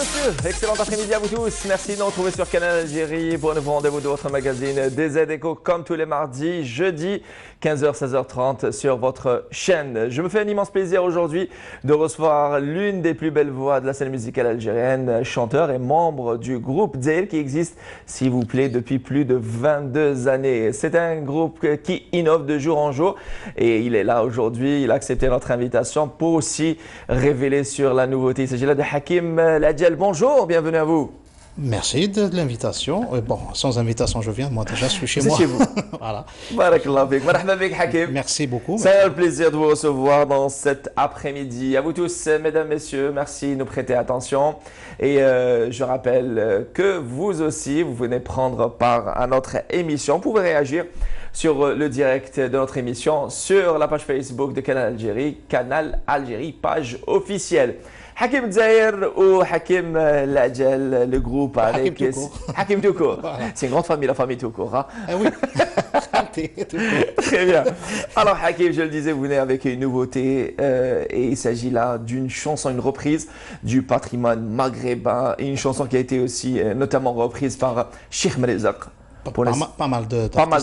messieurs, excellent après-midi à vous tous. Merci de nous retrouver sur Canal Algérie pour un nouveau rendez-vous de votre magazine DZ Echo comme tous les mardis, jeudi, 15h, 16h30 sur votre chaîne. Je me fais un immense plaisir aujourd'hui de recevoir l'une des plus belles voix de la scène musicale algérienne, chanteur et membre du groupe Dzeir qui existe, s'il vous plaît, depuis plus de 22 années. C'est un groupe qui innove de jour en jour et il est là aujourd'hui, il a accepté notre invitation pour aussi révéler sur la nouveauté. Il s'agit là de Hakim Ladjel. Bonjour, bienvenue à vous. Merci de l'invitation. Bon, sans invitation, je viens. Moi, déjà, je suis chez C'est moi. chez vous. Voilà. Barakallah fik. Marhaba bik, Hakim. Merci beaucoup. C'est un plaisir de vous recevoir dans cet après-midi. À vous tous, mesdames, messieurs, merci de nous prêter attention. Et je rappelle que vous aussi, vous venez prendre part à notre émission. Vous pouvez réagir sur le direct de notre émission sur la page Facebook de Canal Algérie, page officielle. Hakim Dzeir ou Hakim Ladjel, le groupe avec Hakim Toukour. Voilà. C'est une grande famille, la famille Toukour. Hein? Ah oui. Très bien. Alors Hakim, je le disais, vous venez avec une nouveauté et il s'agit là d'une chanson, une reprise du patrimoine maghrébin et une chanson qui a été aussi notamment reprise par Cheikh Mrezak. Pas mal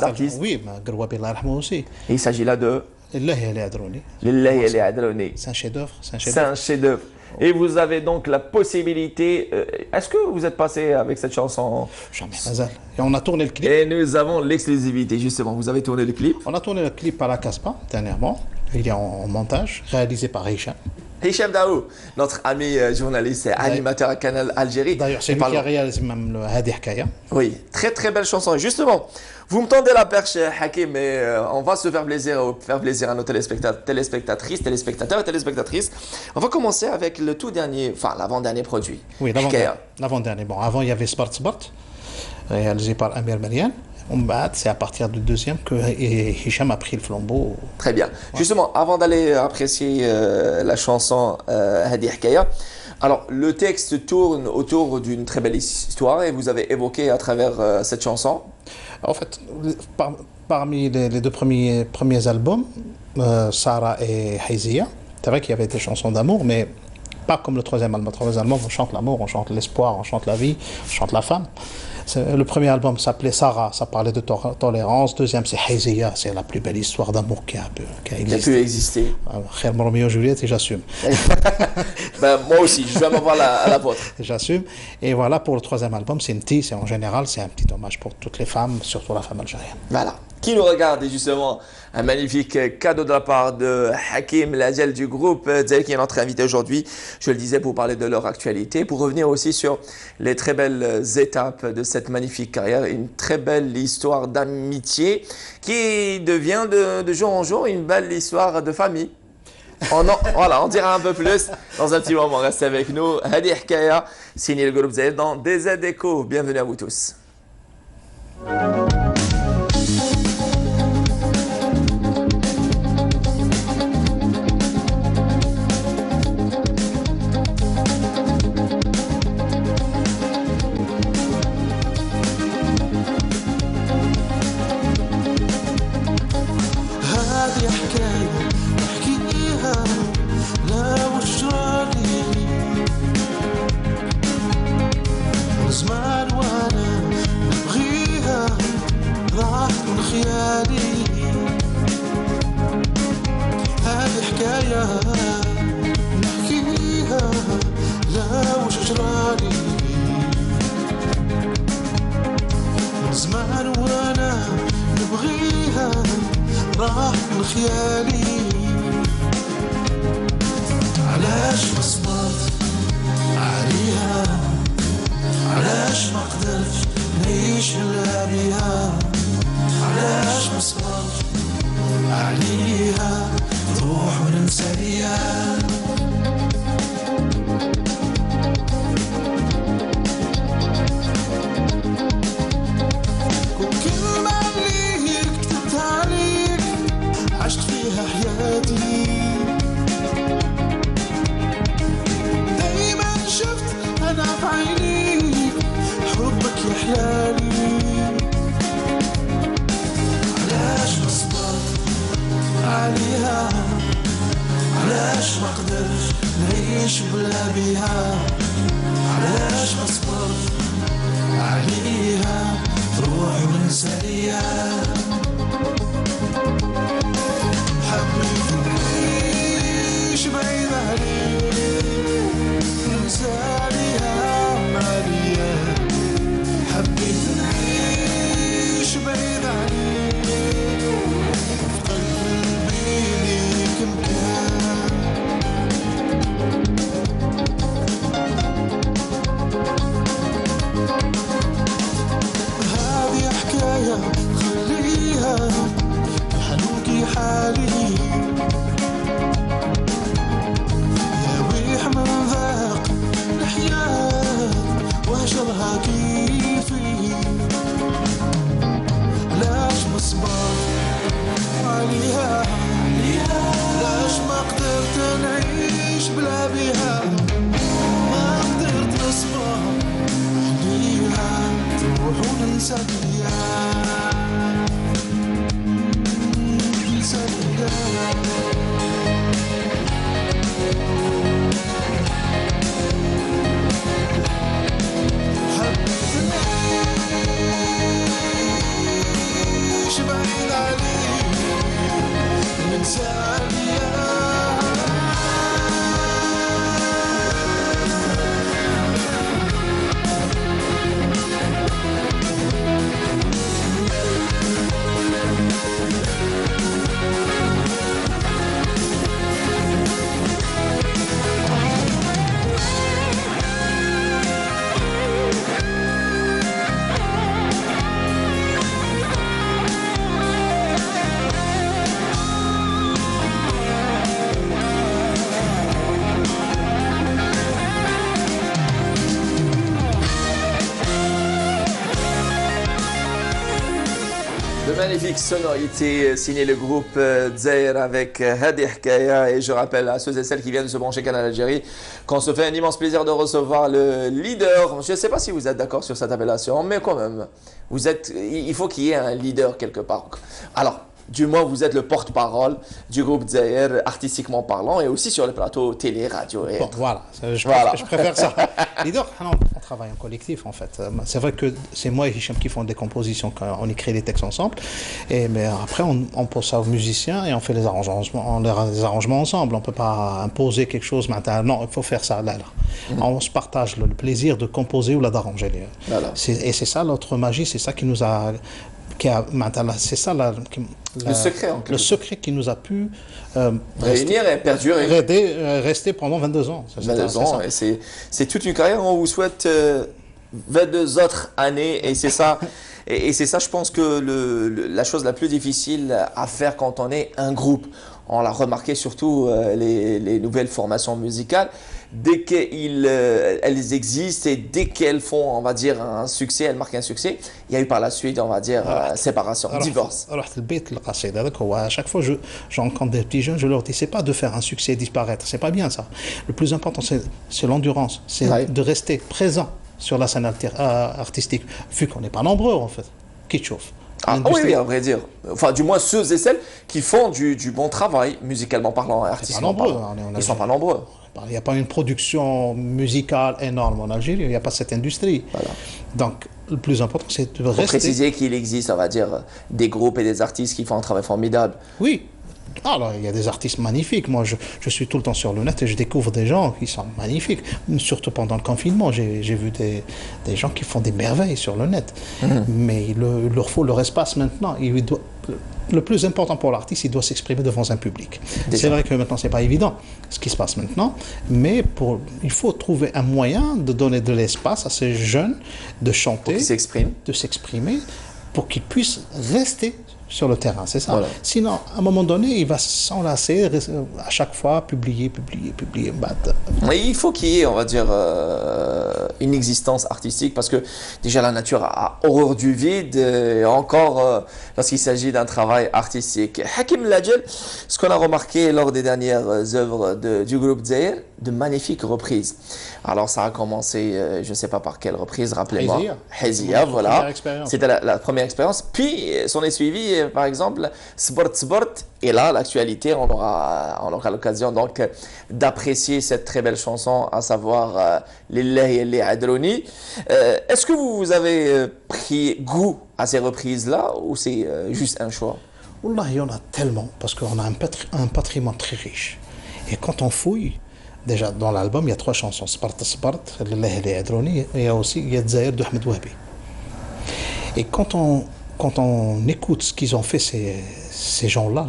d'artistes. Oui, Grouabi Allah yarhamou aussi. Et il s'agit là de Lillahi Ali Adrouni. Lillahi Ali Adrouni. C'est un chef-d'œuvre. C'est un chef-d'œuvre. Et vous avez donc la possibilité. Est-ce que vous êtes passé avec cette chanson? Jamais, mazal. Et on a tourné le clip. Et nous avons l'exclusivité, justement. Vous avez tourné le clip? On a tourné le clip à la Casbah, dernièrement. Il est en montage, réalisé par Hicham. Hicham Daou, notre ami journaliste et animateur à Canal Algérie. D'ailleurs, c'est lui qui a réalisé même le Hadi Hkaya. Oui, très très belle chanson. Et justement, vous me tendez la perche, Hakim, mais on va se faire plaisir à nos téléspectatrices, téléspectateurs et téléspectatrices. On va commencer avec le tout dernier, enfin l'avant-dernier produit. Oui, l'avant-dernier. Bon, avant, il y avait Spart, réalisé par Amir Marian. C'est à partir du deuxième que Hicham a pris le flambeau. Très bien. Ouais. Justement, avant d'aller apprécier la chanson Hadi Hkaya, alors le texte tourne autour d'une très belle histoire et vous avez évoqué à travers cette chanson. En fait, parmi les deux premiers albums, Sarah et Haizia, c'est vrai qu'il y avait des chansons d'amour, mais pas comme le troisième album. Le troisième album, on chante l'amour, on chante l'espoir, on chante la vie, on chante la femme. Le premier album s'appelait Sarah, ça parlait de tolérance. Deuxième, c'est Haizia, c'est la plus belle histoire d'amour qui a pu exister. Khair Romeo et Juliette, et j'assume. Ben, moi aussi, je vais m'avoir à la vôtre. J'assume. Et voilà, pour le troisième album, c'est en général, c'est un petit hommage pour toutes les femmes, surtout la femme algérienne. Voilà. Qui nous regarde, et justement, un magnifique cadeau de la part de Hakim Ladjel du groupe Dzeir qui est notre invité aujourd'hui. Je le disais pour parler de leur actualité, pour revenir aussi sur les très belles étapes de cette magnifique carrière, une très belle histoire d'amitié qui devient de jour en jour une belle histoire de famille. Voilà, on dira un peu plus dans un petit moment. Restez avec nous. Hadi Hkaya, signé le groupe Dzeir dans DZ Echo. Bienvenue à vous tous. علاش ما قدرش نعيش بلا بيها Magnifique sonorité signée le groupe Dzaïr avec Hadi Hkaya. Et je rappelle à ceux et celles qui viennent de se brancher Canal Algérie qu'on se fait un immense plaisir de recevoir le leader. Je ne sais pas si vous êtes d'accord sur cette appellation, mais quand même, il faut qu'il y ait un leader quelque part. Alors, du moins, vous êtes le porte-parole du groupe Dzaïr, artistiquement parlant, et aussi sur le plateau télé, radio. Et bon, voilà, je préfère ça. Leader, on travaille en collectif en fait. C'est vrai que c'est moi et Hicham qui font des compositions quand on écrit les textes ensemble. Mais après, on pose ça aux musiciens et on fait les arrangements ensemble. On ne peut pas imposer quelque chose maintenant. Non, il faut faire ça là. On se partage le plaisir de composer ou d'arranger. Voilà. Et c'est ça notre magie, c'est ça qui nous a... C'est ça le secret qui nous a pu réunir et perdurer. Rester pendant 22 ans. 22 ans, et c'est toute une carrière. On vous souhaite 22 autres années, et c'est ça. Et c'est ça, je pense que la chose la plus difficile à faire quand on est un groupe. On l'a remarqué surtout les nouvelles formations musicales. Dès qu'elles existent et dès qu'elles font, on va dire, un succès, elles marquent un succès, il y a eu par la suite, on va dire, séparation, divorce. Alors, à chaque fois que je rencontre des petits jeunes, je leur dis, c'est pas de faire un succès et disparaître, c'est pas bien ça. Le plus important, c'est l'endurance, c'est de rester présent sur la scène artistique, vu qu'on n'est pas nombreux en fait, qui chauffe. Oui, à vrai dire. Enfin, du moins, ceux et celles qui font du bon travail, musicalement parlant, artistiquement parlant. Ils ne sont pas nombreux. Il n'y a pas une production musicale énorme en Algérie, il n'y a pas cette industrie. Voilà. Donc, le plus important, c'est de rester... Pour préciser qu'il existe, on va dire, des groupes et des artistes qui font un travail formidable. Oui. Alors, il y a des artistes magnifiques. Moi, je suis tout le temps sur le net et je découvre des gens qui sont magnifiques. Surtout pendant le confinement, j'ai vu des gens qui font des merveilles sur le net. Mais il leur faut leur espace maintenant. Le plus important pour l'artiste, il doit s'exprimer devant un public. C'est vrai que maintenant, ce n'est pas évident ce qui se passe maintenant, mais il faut trouver un moyen de donner de l'espace à ces jeunes, de chanter, de s'exprimer, pour qu'ils puissent rester sur le terrain, c'est ça. Voilà. Sinon, à un moment donné, il va s'enlacer à chaque fois, publier. Mais il faut qu'il y ait, on va dire, une existence artistique, parce que déjà la nature a horreur du vide, et encore lorsqu'il s'agit d'un travail artistique. Hakim Ladjel, ce qu'on a remarqué lors des dernières œuvres du groupe Dzaïr, de magnifiques reprises. Alors ça a commencé, je ne sais pas par quelle reprise, rappelez-moi. Hazia, voilà. C'était la première expérience. Puis s'en est suivi, par exemple, Sbort. Et là, l'actualité, on aura l'occasion donc d'apprécier cette très belle chanson, à savoir Lillahi et Adroni. Est-ce que vous avez pris goût à ces reprises-là, ou c'est juste un choix? Wallah, il y en a tellement, parce qu'on a un patrimoine très riche. Et quand on fouille, déjà dans l'album, il y a 3 chansons, Sbart, Lillahi et Adroni, et il y a aussi Dzaïr de Ahmed Wahbi. Et quand on écoute ce qu'ils ont fait, ces gens-là,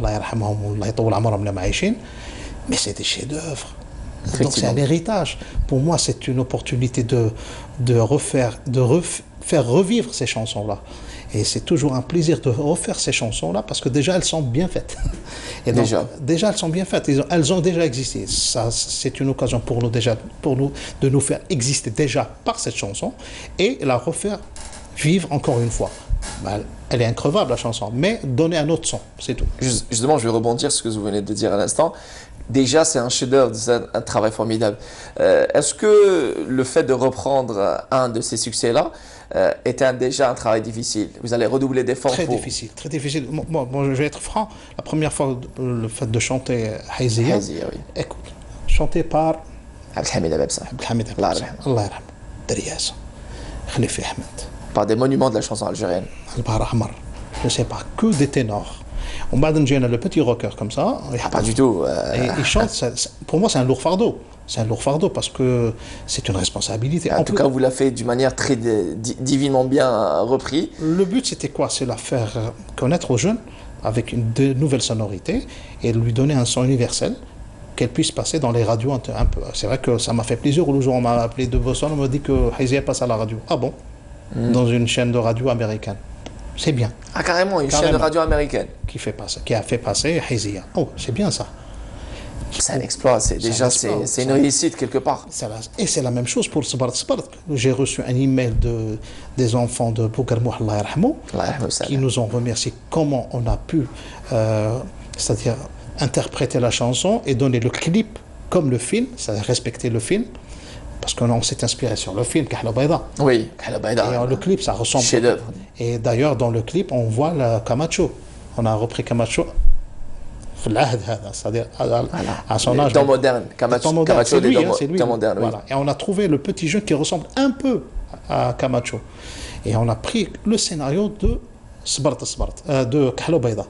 mais c'est des chefs-d'œuvre. Donc c'est un héritage. Pour moi, c'est une opportunité de faire revivre ces chansons-là. Et c'est toujours un plaisir de refaire ces chansons-là, parce que déjà, elles sont bien faites. Et donc, déjà, elles sont bien faites. Elles ont déjà existé. Ça, c'est une occasion pour nous de nous faire exister déjà par cette chanson et la refaire vivre encore une fois. Elle est increvable, la chanson, mais donner un autre son, c'est tout. Justement, je vais rebondir sur ce que vous venez de dire à l'instant. Déjà, c'est un chef-d'œuvre, c'est un travail formidable. Est-ce que le fait de reprendre un de ces succès-là était déjà un travail difficile? Vous allez redoubler d'efforts Très pour... difficile, très difficile. Bon, je vais être franc. La première fois, le fait de chanter Haïzia, Haïzia, oui. écoute, chanté par Abdelhamid Abebsa. Abdelhamid Allah Abebsa, yarham. Allah yarham, Darias, Khalifi Ahmed, Par des monuments de la chanson algérienne. Al-Bahar Ahmar, je ne sais pas, que des ténors. On m'a donné le petit rocker comme ça. Ah, pas du tout. Et il chante, pour moi c'est un lourd fardeau. C'est un lourd fardeau parce que c'est une responsabilité. En tout cas, vous l'avez fait d'une manière très divinement bien repris. Le but c'était quoi? C'est la faire connaître aux jeunes avec de nouvelles sonorités et lui donner un son universel qu'elle puisse passer dans les radios un peu. C'est vrai que ça m'a fait plaisir. Le jour où on m'a appelé de Boston, on m'a dit que Haïzia passe à la radio. Ah bon? Dans une chaîne de radio américaine. C'est bien. Ah, carrément, une chaîne de radio américaine. Qui a fait passer Haïzia. Oh, c'est bien ça. C'est un exploit, c'est une réussite quelque part. Et c'est la même chose pour Sbart Sbart. J'ai reçu un email des enfants de Bougarmou, Allah yarhamou, qui nous ont remercié comment on a pu, c'est-à-dire interpréter la chanson et donner le clip comme le film, c'est-à-dire respecter le film. Parce qu'on s'est inspiré sur le film Kahla Bayda. Oui, Kahla Bayda. Et le clip, ça ressemble. Chef-d'œuvre. Et d'ailleurs, dans le clip, on voit le Camacho. On a repris Camacho. C'est-à-dire à son âge. Temps moderne. Camacho c'est lui. Temps moderne, oui. Voilà. Et on a trouvé le petit jeune qui ressemble un peu à Camacho. Et on a pris le scénario de de Kahla Bayda.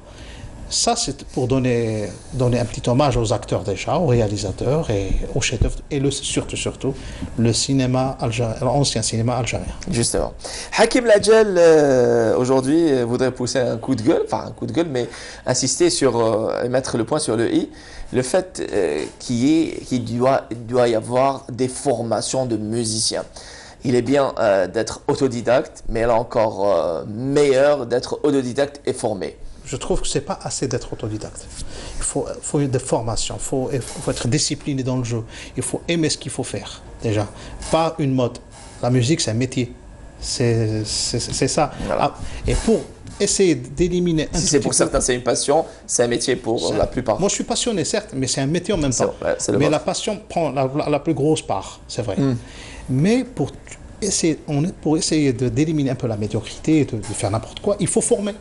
Ça, c'est pour donner un petit hommage aux acteurs déjà, aux réalisateurs et aux chefs-d'œuvre, et surtout, le cinéma algérien, l'ancien cinéma algérien. Justement. Hakim Ladjel, aujourd'hui, voudrait pousser un coup de gueule, mais insister sur, et mettre le point sur le i, le fait qu'il doit y avoir des formations de musiciens. Il est bien d'être autodidacte, mais là encore meilleur d'être autodidacte et formé. Je trouve que ce n'est pas assez d'être autodidacte. Il faut des formations, il faut être discipliné dans le jeu. Il faut aimer ce qu'il faut faire, déjà. Pas une mode. La musique, c'est un métier. C'est ça. Voilà. Et pour essayer d'éliminer un Si c'est pour certains, c'est une passion, c'est un métier pour la plupart. Moi, je suis passionné, certes, mais c'est un métier en même temps. Mais la passion prend la plus grosse part, c'est vrai. Mais pour essayer d'éliminer un peu la médiocrité, de faire n'importe quoi, il faut former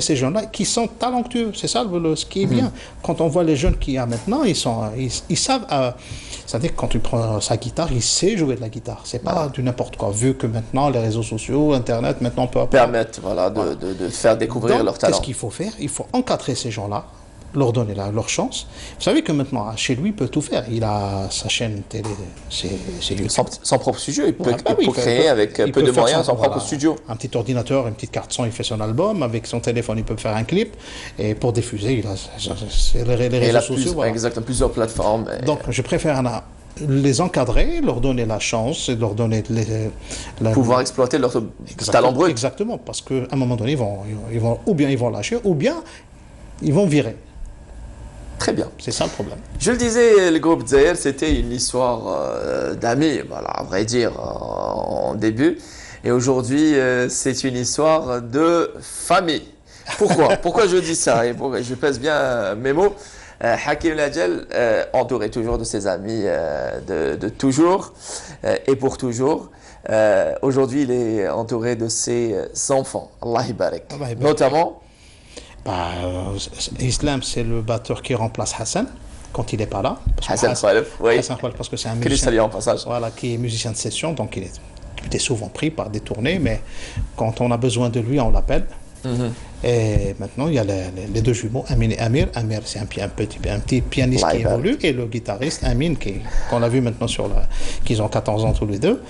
ces jeunes-là qui sont talentueux. C'est ça ce qui est bien. Quand on voit les jeunes qu'il y a maintenant, ils savent. C'est-à-dire que quand tu prends sa guitare, il sait jouer de la guitare. C'est pas du n'importe quoi. Vu que maintenant, les réseaux sociaux, Internet, maintenant on peut permettre de faire découvrir leur talent. Qu'est-ce qu'il faut faire? Il faut encadrer ces gens-là, leur donner leur chance. Vous savez que maintenant, chez lui, il peut tout faire. Il a sa chaîne télé, c'est lui. Son propre studio, il peut créer avec peu de moyens son propre studio. Un petit ordinateur, une petite carte son, il fait son album. Avec son téléphone, il peut faire un clip. Et pour diffuser, il a les réseaux sociaux. Exactement, plusieurs plateformes. Donc, je préfère les encadrer, leur donner la chance et leur donner pouvoir exploiter leur talent brut. Exactement, parce qu'à un moment donné, ou bien ils vont lâcher, ou bien ils vont virer. Très bien. C'est ça le problème. Je le disais, le groupe Dzaïr, c'était une histoire d'amis, voilà, à vrai dire, en début. Et aujourd'hui, c'est une histoire de famille. Pourquoi? Pourquoi je dis ça? Et je pèse bien mes mots. Hakim Ladjel, entouré toujours de ses amis de toujours et pour toujours. Aujourd'hui, il est entouré de ses enfants. Allah Ibarak. Notamment. Islam, c'est le batteur qui remplace Hassan quand il n'est pas là. Hassan Khalif, oui. Hassan Khalif, parce que c'est un musicien, en passage. Voilà, qui est musicien de session, donc il était souvent pris par des tournées, mais quand on a besoin de lui, on l'appelle. Et maintenant, il y a les deux jumeaux, Amin et Amir. Amir, c'est un petit pianiste qui évolue, et le guitariste, Amin, qu'on a vu maintenant qu'ils ont 14 ans tous les deux.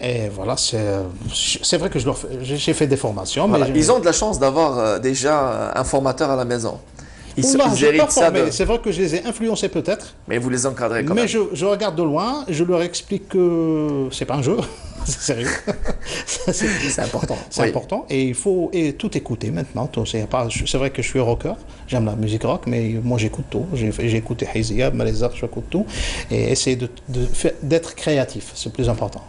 Et voilà, c'est vrai que j'ai fait des formations. Voilà. Mais ils ont de la chance d'avoir déjà un formateur à la maison. Ils héritent ça. C'est vrai que je les ai influencés peut-être. Mais vous les encadrez quand même. Mais je regarde de loin, je leur explique que c'est pas un jeu. C'est sérieux. C'est important. C'est important et il faut tout écouter maintenant. C'est vrai que je suis rocker, j'aime la musique rock, mais moi j'écoute tout. J'ai écouté Haïzia, Malezar, j'écoute tout. Et essayer d'être créatif, c'est le plus important.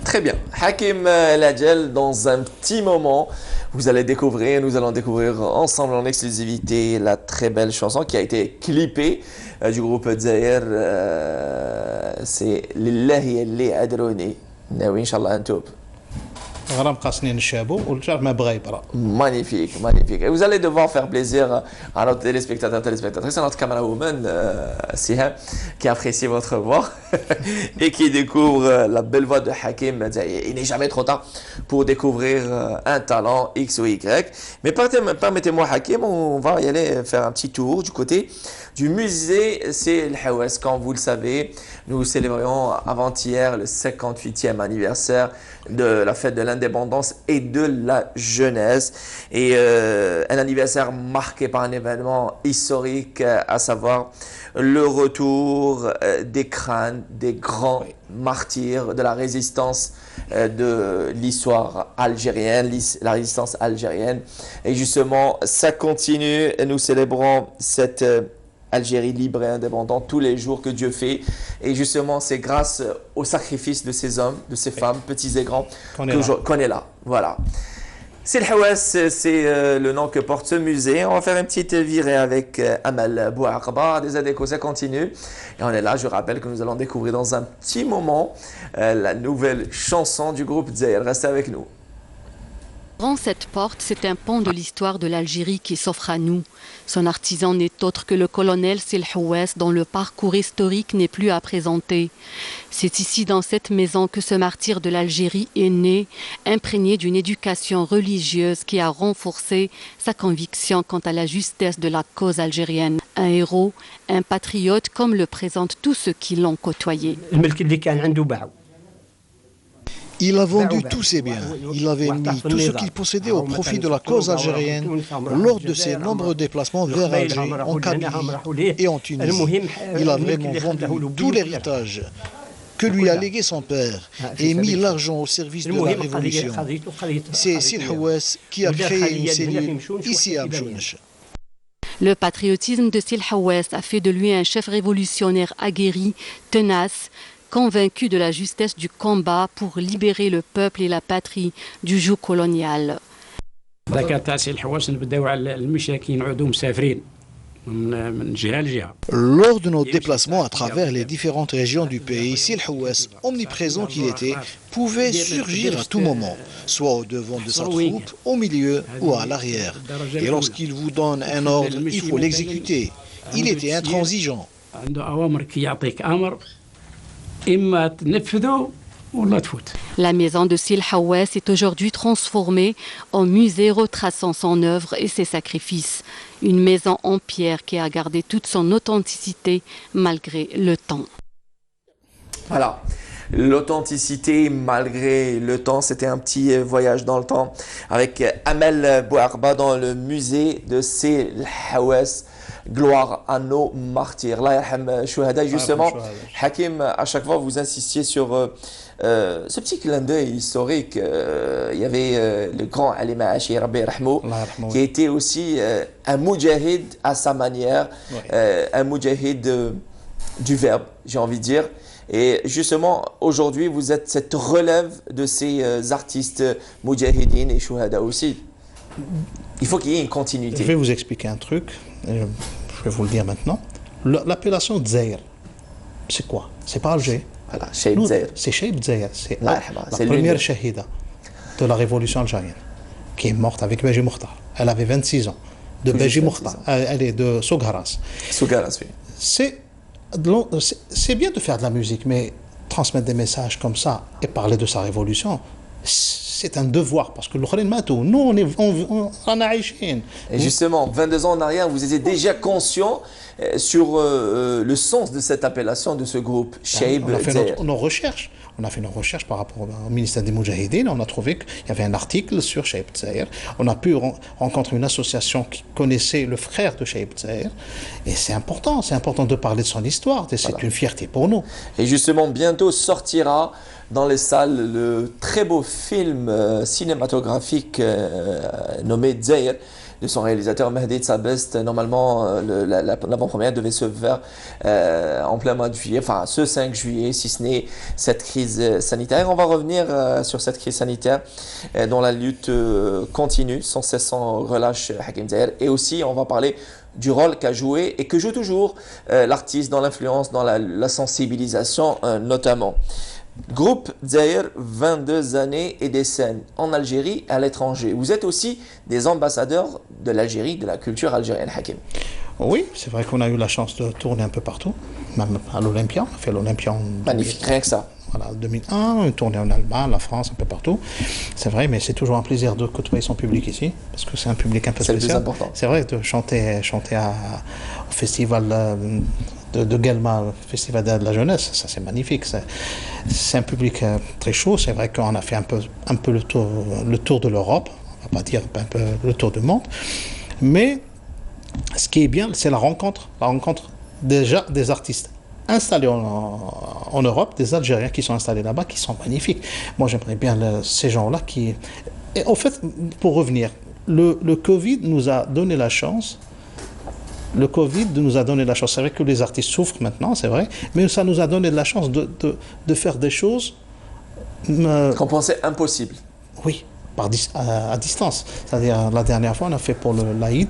Très bien. Hakim Ladjel, dans un petit moment, Vous allez découvrir, nous allons découvrir ensemble en exclusivité la très belle chanson qui a été clippée du groupe Dzaïr. C'est Lillahi Yalli Adrouni. Nawi Inch'Allah Antoub. Magnifique, magnifique. Et vous allez devoir faire plaisir à notre téléspectateur, téléspectatrice, à notre camerawoman, Siham, qui apprécie votre voix et qui découvre la belle voix de Hakim. Il n'est jamais trop tard pour découvrir un talent X ou Y. Mais permettez-moi, Hakim, on va y aller faire un petit tour du côté du musée Sil Hawass. Comme vous le savez, nous célébrions avant-hier le 58e anniversaire de la fête de l'indépendance et de la jeunesse. Et un anniversaire marqué par un événement historique, à savoir le retour des crânes des grands martyrs de la résistance de l'histoire algérienne, la résistance algérienne. Et justement, ça continue. Nous célébrons cette Algérie libre et indépendante tous les jours que Dieu fait. Et justement, c'est grâce au sacrifice de ces hommes, de ces femmes, petits et grands, qu'on est là. Voilà. Sil Hawass, c'est le nom que porte ce musée. On va faire une petite virée avec Amal Bouarba. Des Adéco, ça continue. Et on est là, je rappelle que nous allons découvrir dans un petit moment la nouvelle chanson du groupe Dzaïr. Restez avec nous. Devant cette porte, c'est un pan de l'histoire de l'Algérie qui s'offre à nous. Son artisan n'est autre que le colonel Sil Hawass, dont le parcours historique n'est plus à présenter. C'est ici, dans cette maison, que ce martyr de l'Algérie est né, imprégné d'une éducation religieuse qui a renforcé sa conviction quant à la justesse de la cause algérienne. Un héros, un patriote, comme le présentent tous ceux qui l'ont côtoyé. Il a vendu tous ses biens. Il avait mis tout ce qu'il possédait au profit de la cause algérienne lors de ses nombreux déplacements vers Alger, en Kabylie et en Tunisie. Il a vraiment vendu tout l'héritage que lui a légué son père et mis l'argent au service de la révolution. C'est Sil Hawass qui a créé une cellule ici à Mchounesh. Le patriotisme de Sil Hawass a fait de lui un chef révolutionnaire aguerri, tenace, convaincu de la justesse du combat pour libérer le peuple et la patrie du joug colonial. Lors de nos déplacements à travers les différentes régions du pays, Sil Hawass, omniprésent qu'il était, pouvait surgir à tout moment, soit au devant de sa troupe, au milieu ou à l'arrière. Et lorsqu'il vous donne un ordre, il faut l'exécuter. Il était intransigeant. La maison de Sil Hawass est aujourd'hui transformée en musée retraçant son œuvre et ses sacrifices. Une maison en pierre qui a gardé toute son authenticité malgré le temps. Voilà. L'authenticité malgré le temps, c'était un petit voyage dans le temps avec Amel Bouarba dans le musée de Sil Hawass. Gloire à nos martyrs. Là, yarham Chouhada, justement, Hakim, à chaque fois, vous insistiez sur ce petit clin d'œil historique. Il y avait le grand Alima Hachi Rabbi Rahmou, qui était aussi un moudjahid à sa manière, un moudjahid du verbe, j'ai envie de dire. Et justement, aujourd'hui, vous êtes cette relève de ces artistes moudjahidines et Chouhada aussi. Il faut qu'il y ait une continuité. Je vais vous expliquer un truc, je vais vous le dire maintenant. L'appellation Dzaïr, c'est quoi? C'est pas Alger. Voilà, Cheikh Dzaïr. C'est Cheikh Dzaïr, c'est la première shahida de la révolution algérienne, qui est morte avec Beji Mokhtar. Elle avait 26 ans. De Beji Mokhtar, elle est de Sougharas. Sougharas, oui. C'est bien de faire de la musique, mais transmettre des messages comme ça et parler de sa révolution, c'est un devoir, parce que nous, on a aïchine. Et justement, 22 ans en arrière, vous étiez déjà conscient sur le sens de cette appellation de ce groupe, Cheikh Dzaïr. On a fait nos recherches par rapport au ministère des Moudjahidines. On a trouvé qu'il y avait un article sur Cheikh Dzaïr. On a pu rencontrer une association qui connaissait le frère de Cheikh Dzaïr. Et c'est important de parler de son histoire. C'est une fierté pour nous. Et justement, bientôt sortira dans les salles le très beau film cinématographique nommé Dzaïr, de son réalisateur Mehdi Tsabest. Normalement, l'avant-première devait se faire en plein mois de juillet, enfin ce 5 juillet, si ce n'est cette crise sanitaire. On va revenir sur cette crise sanitaire dont la lutte continue sans cesse, sans relâche Hakim Zahir. Et aussi, on va parler du rôle qu'a joué et que joue toujours l'artiste dans l'influence, dans la sensibilisation notamment. Groupe Zahir, 22 années et des scènes en Algérie et à l'étranger. Vous êtes aussi des ambassadeurs de l'Algérie, de la culture algérienne, Hakim. Oui, c'est vrai qu'on a eu la chance de tourner un peu partout, même à l'Olympia. On a fait l'Olympia en Magnifique, rien que ça. Voilà, 2001, on a tourné en Allemagne, la France, un peu partout. C'est vrai, mais c'est toujours un plaisir de côtoyer son public ici, parce que c'est un public un peu spécial. C'est le plus important. C'est vrai, de chanter au festival de Guelma, le festival de la jeunesse, ça c'est magnifique. C'est un public très chaud. C'est vrai qu'on a fait un peu le tour de l'Europe, on va pas dire un peu le tour du monde, mais ce qui est bien, c'est la rencontre déjà des artistes installés en Europe, des Algériens qui sont installés là-bas, qui sont magnifiques. Moi, j'aimerais bien ces gens-là qui... Et en fait, pour revenir, le Covid nous a donné la chance. Le Covid nous a donné la chance. C'est vrai que les artistes souffrent maintenant, c'est vrai, mais ça nous a donné la chance de faire des choses... qu'on pensait impossible. Oui. À distance. C'est-à-dire, la dernière fois, on a fait pour l'Aïd,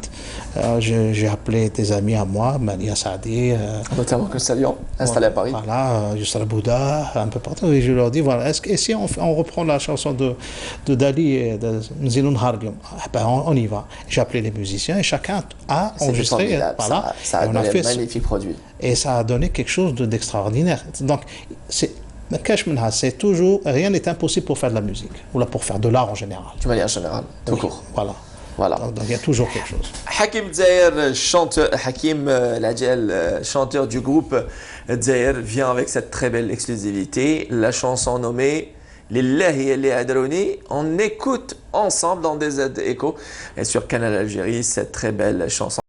j'ai appelé des amis à moi, Mania Saadi. Notamment que Salion, installé à Paris. Voilà, Youssef Bouddha, un peu partout. Et je leur dis, voilà, et si on reprend la chanson de Dali et de Nziloun Harlium, ben on y va. J'ai appelé les musiciens et chacun a enregistré. Voilà, ça a donné un magnifique produit. Et ça a donné quelque chose d'extraordinaire. Donc, c'est toujours, rien n'est impossible pour faire de la musique, ou là pour faire de l'art en général. De manière générale, tout court. Voilà. Donc il y a toujours quelque chose. Hakim Zahir, Hakim Ladjel, chanteur du groupe Zahir, vient avec cette très belle exclusivité, la chanson nommée Lillahi li Adrouni. On écoute ensemble dans des échos et sur Canal Algérie cette très belle chanson.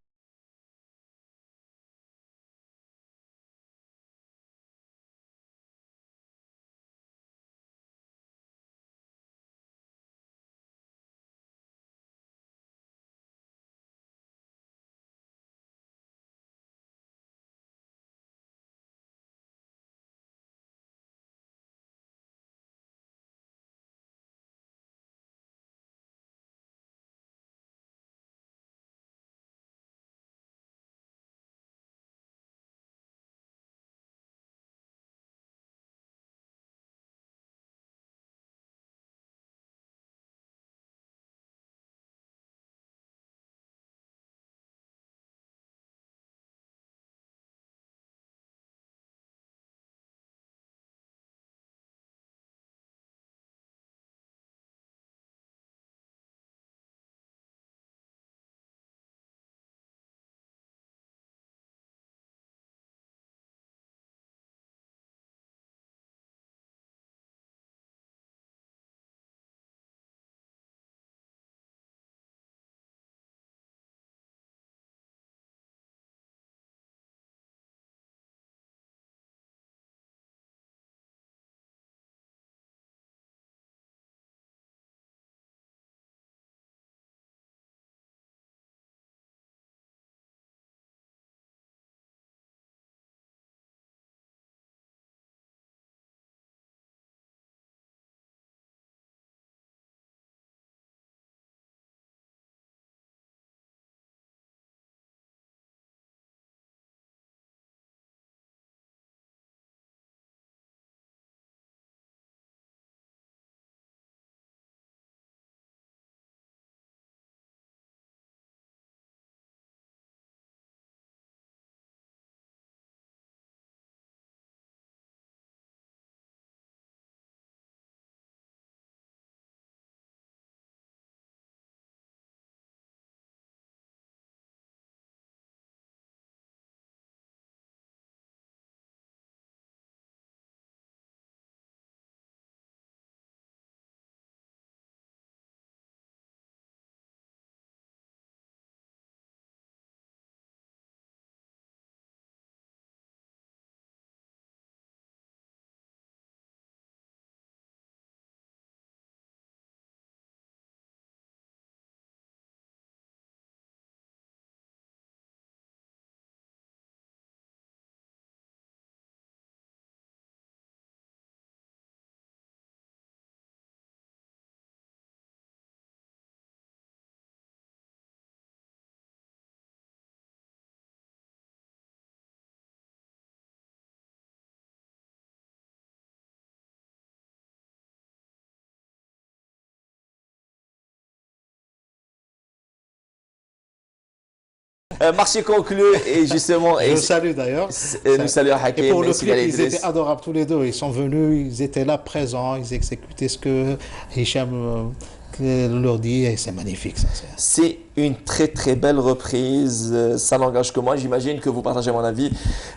Marché conclu et justement. Je le salue d'ailleurs. Nous saluons Hakim. Et pour le clip, ils étaient adorables tous les deux. Ils sont venus, ils étaient là présents, ils exécutaient ce que Hicham leur dit et c'est magnifique. C'est une très très belle reprise. Ça n'engage que moi. J'imagine que vous partagez mon avis.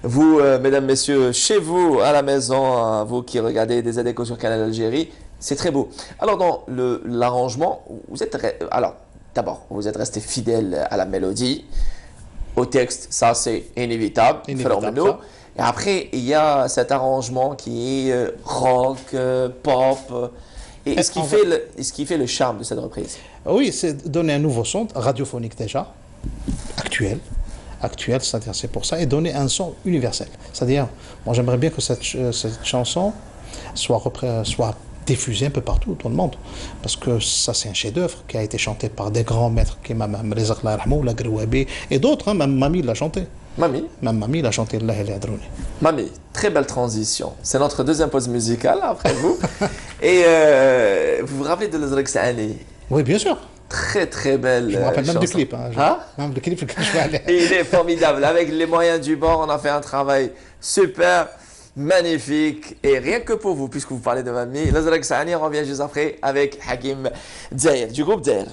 Vous, mesdames, messieurs, chez vous, à la maison, vous qui regardez des Adéco sur Canal Algérie, c'est très beau. Alors dans l'arrangement, d'abord, vous êtes resté fidèle à la mélodie, au texte, ça c'est inévitable. Et après, il y a cet arrangement qui est rock, pop. Et ce qui fait le charme de cette reprise. Oui, c'est donner un nouveau son, radiophonique déjà, actuel, c'est-à-dire c'est pour ça, et donner un son universel. C'est-à-dire, moi j'aimerais bien que cette chanson soit diffusée un peu partout, dans le monde, parce que ça c'est un chef-d'œuvre qui a été chanté par des grands maîtres, qui Mam Rezak Allah yarhamou, la Grouabi, et d'autres, même Mami l'a chanté. Même Mami l'a chanté Allah el Adrouni. Mami, très belle transition. C'est notre deuxième pause musicale après vous. Et vous vous rappelez de l'Azraq Saani? Oui, bien sûr. Très très belle. Je me rappelle même du clip. Même le clip que je vais aller. Il est formidable. Avec les moyens du bord, on a fait un travail super, magnifique. Et rien que pour vous, puisque vous parlez de Mami, l'Azraq Saani revient juste après avec Hakim Dzaïr, du groupe Dzaïr.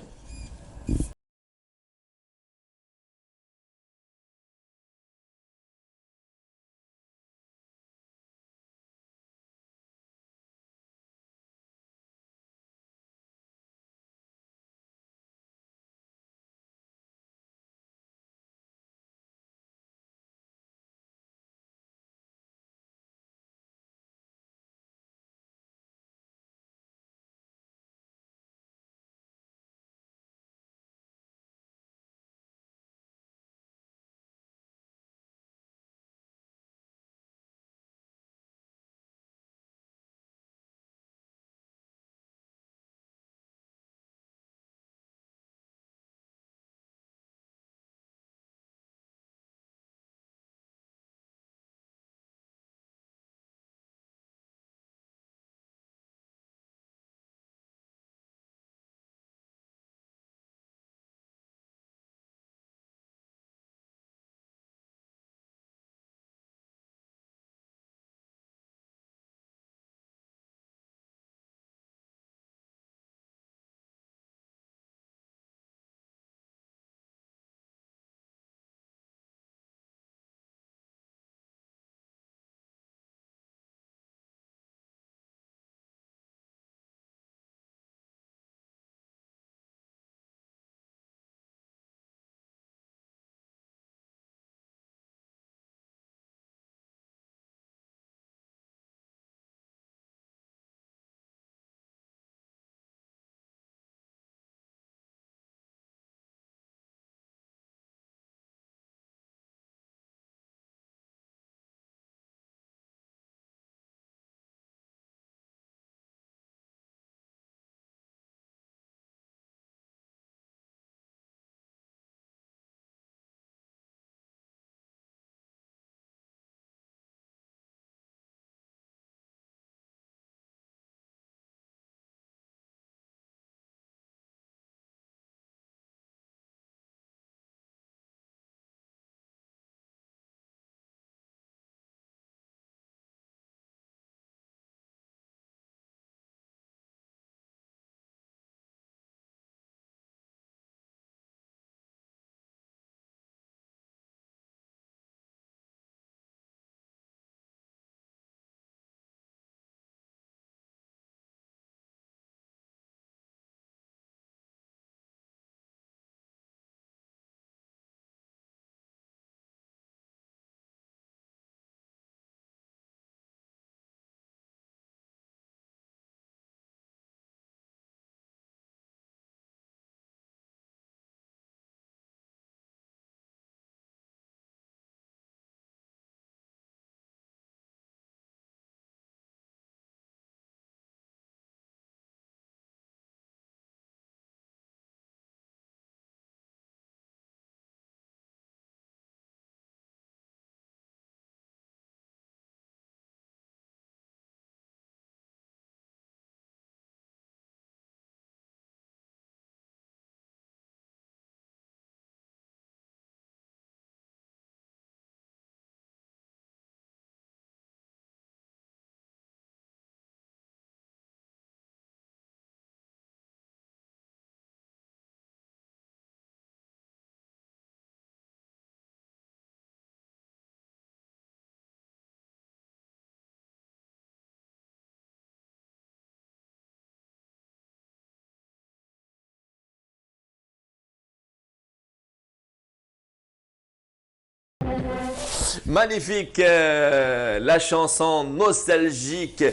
Magnifique, la chanson nostalgique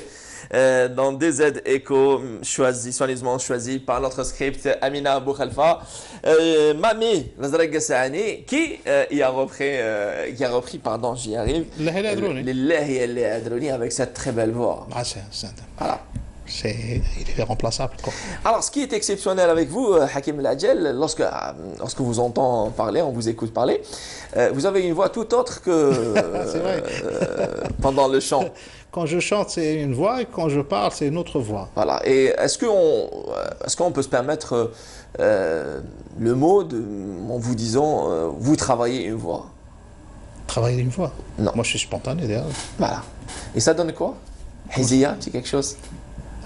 dans DZ Echo, soigneusement choisie par notre script Amina Abou Khalfa. Mami Lazreg Gassani, qui a repris, pardon, j'y arrive, Lillahi Adrouni avec cette très belle voix. Ah, Voilà. Il est remplaçable, quoi. Alors, ce qui est exceptionnel avec vous, Hakim Ladjel, lorsque vous entend parler, on vous écoute parler, vous avez une voix tout autre que pendant le chant. Quand je chante, c'est une voix, et quand je parle, c'est une autre voix. Voilà. Et est-ce qu'on peut se permettre le mot en vous disant, vous travaillez une voix? Travailler une voix? Non. Moi, je suis spontané, d'ailleurs. Voilà. Et ça donne quoi? Hizia, c'est quelque chose?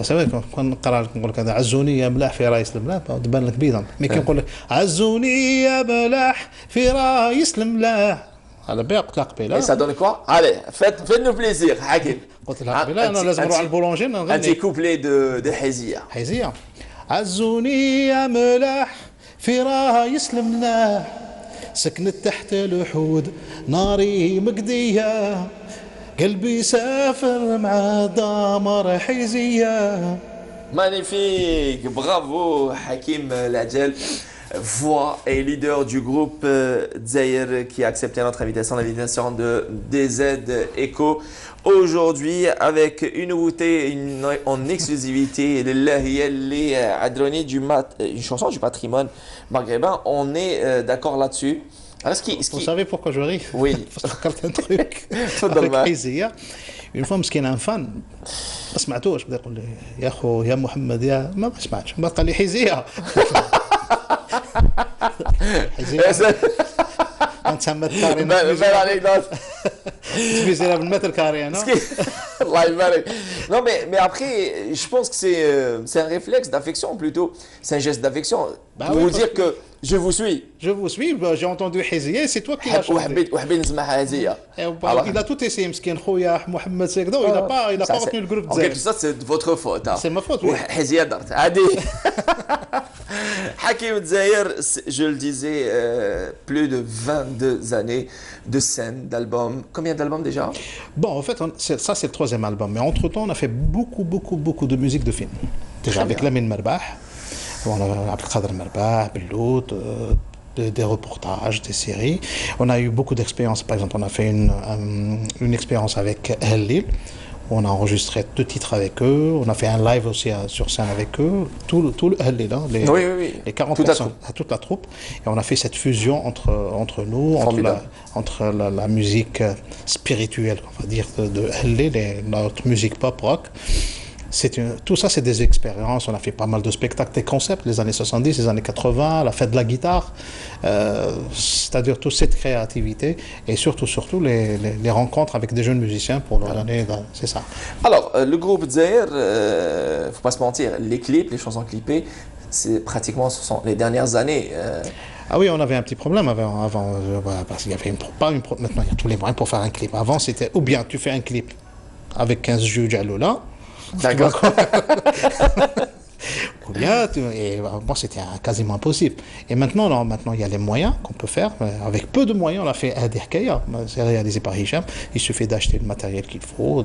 C'est vrai, quand نقرا لك نقول لك هذا عزوني يا ملاح في رايس الملاح تبان لك بيضا، مي كي نقول لك عزوني يا ملاح في رايس الملاح هذا بيع قلت لها قبيله. Et ça donne quoi? Allez, faites-nous plaisir, Hakim. قلت لها قبيله انا لازم نروح على البولونجي نغني. Un petit couplet de Hizia. حيزيه عزوني يا ملاح في رايس الملاح سكنت تحت الوحود ناري مقديه قلبي سافر مع دامر حيزية. Magnifique, bravo Hakim Ladjel, voix et leader du groupe Dzaïr qui a accepté notre invitation, l'invitation de DZ Echo. Aujourd'hui, avec une nouveauté en exclusivité, Lillahi Adrouni, une chanson du patrimoine maghrébin, on est d'accord là-dessus. Vous savez pourquoi je ris? Oui. فكرت un truc avec حيزية. Une fois مسكين un fan ما سمعتوش بدا يقول لي يا اخو يا محمد يا ما سمعتش بدا قال لي حيزية. حيزية انت سمت كاري belle anecdote. تبيزيها بالمتر كاري انا. Allah يبارك. Non mais après je pense que c'est un réflexe d'affection plutôt, c'est un geste d'affection pour vous dire que je vous suis. Je vous suis, j'ai entendu حيزية, c'est toi qui l'as chanté. وحبيت نسمعها هذه. Il a tout essayé مسكين خويا Mohamed Sekdo, il a pas retenu le groupe. En quelque sorte c'est de votre faute. C'est ma faute, oui. حيزية درت عادي. Hakim Dzaïr, je le disais, plus de 22 années de scène, d'albums. Combien d'albums déjà? Bon, en fait, ça c'est le troisième album. Mais entre-temps, on a fait beaucoup de musique de film. Déjà avec Lamine Merbah, on a Abdelkader Merbah, Bellout, des reportages, des séries. On a eu beaucoup d'expériences. Par exemple, on a fait une expérience avec Halil. On a enregistré 2 titres avec eux. On a fait un live aussi sur scène avec eux. Tout le Halil, hein, les 40 personnes, toute la troupe. Et on a fait cette fusion entre nous, entre la musique spirituelle, on va dire, de Halil et notre musique pop-rock. Tout ça, c'est des expériences. On a fait pas mal de spectacles, des concepts, les années 70, les années 80, la fête de la guitare. C'est-à-dire toute cette créativité et surtout les rencontres avec des jeunes musiciens pour leur donner. C'est ça. Alors, le groupe Dzaïr, faut pas se mentir, les clips, les chansons clippées, c'est pratiquement ce sont les dernières années. Ah oui, on avait un petit problème avant parce qu'il y avait maintenant il y a tous les moyens pour faire un clip. Avant, c'était ou bien tu fais un clip avec 15 juges à Lola. D'accord. Et bon, c'était quasiment impossible. Et maintenant, il y a les moyens qu'on peut faire. Avec peu de moyens, on a fait Adherkaya. C'est réalisé par Hicham. Il suffit d'acheter le matériel qu'il faut.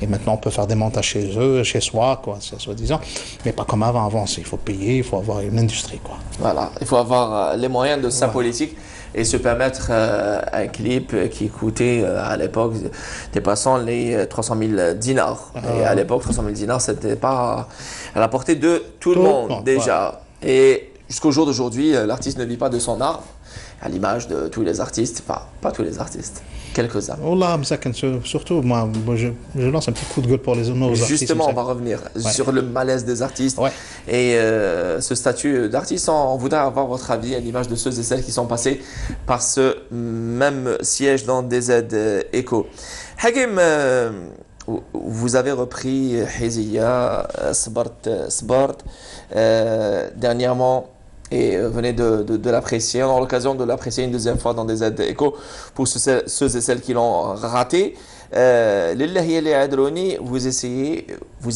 Et maintenant, on peut faire des montages chez eux, chez soi, quoi, soi-disant. Mais pas comme avant. Avant, il faut payer, il faut avoir une industrie, quoi. Voilà, il faut avoir les moyens de sa politique et se permettre un clip qui coûtait à l'époque dépassant les 300 000 dinars. Et à l'époque, 300 000 dinars, c'était pas à la portée de tout le monde déjà. Et jusqu'au jour d'aujourd'hui, l'artiste ne vit pas de son art, à l'image de tous les artistes, pas tous les artistes, quelques-uns. Wallah, surtout, moi, je lance un petit coup de gueule pour les nouveaux artistes. Justement, on va revenir sur le malaise des artistes. Et ce statut d'artiste, on voudrait avoir votre avis à l'image de ceux et celles qui sont passés par ce même siège dans DZ Echo. Hakim, vous avez repris Hizia, Sbart, dernièrement. Et venez de l'apprécier. On a l'occasion de l'apprécier une deuxième fois dans des aides écho pour ceux et celles qui l'ont raté. Lillahi Adrouni, vous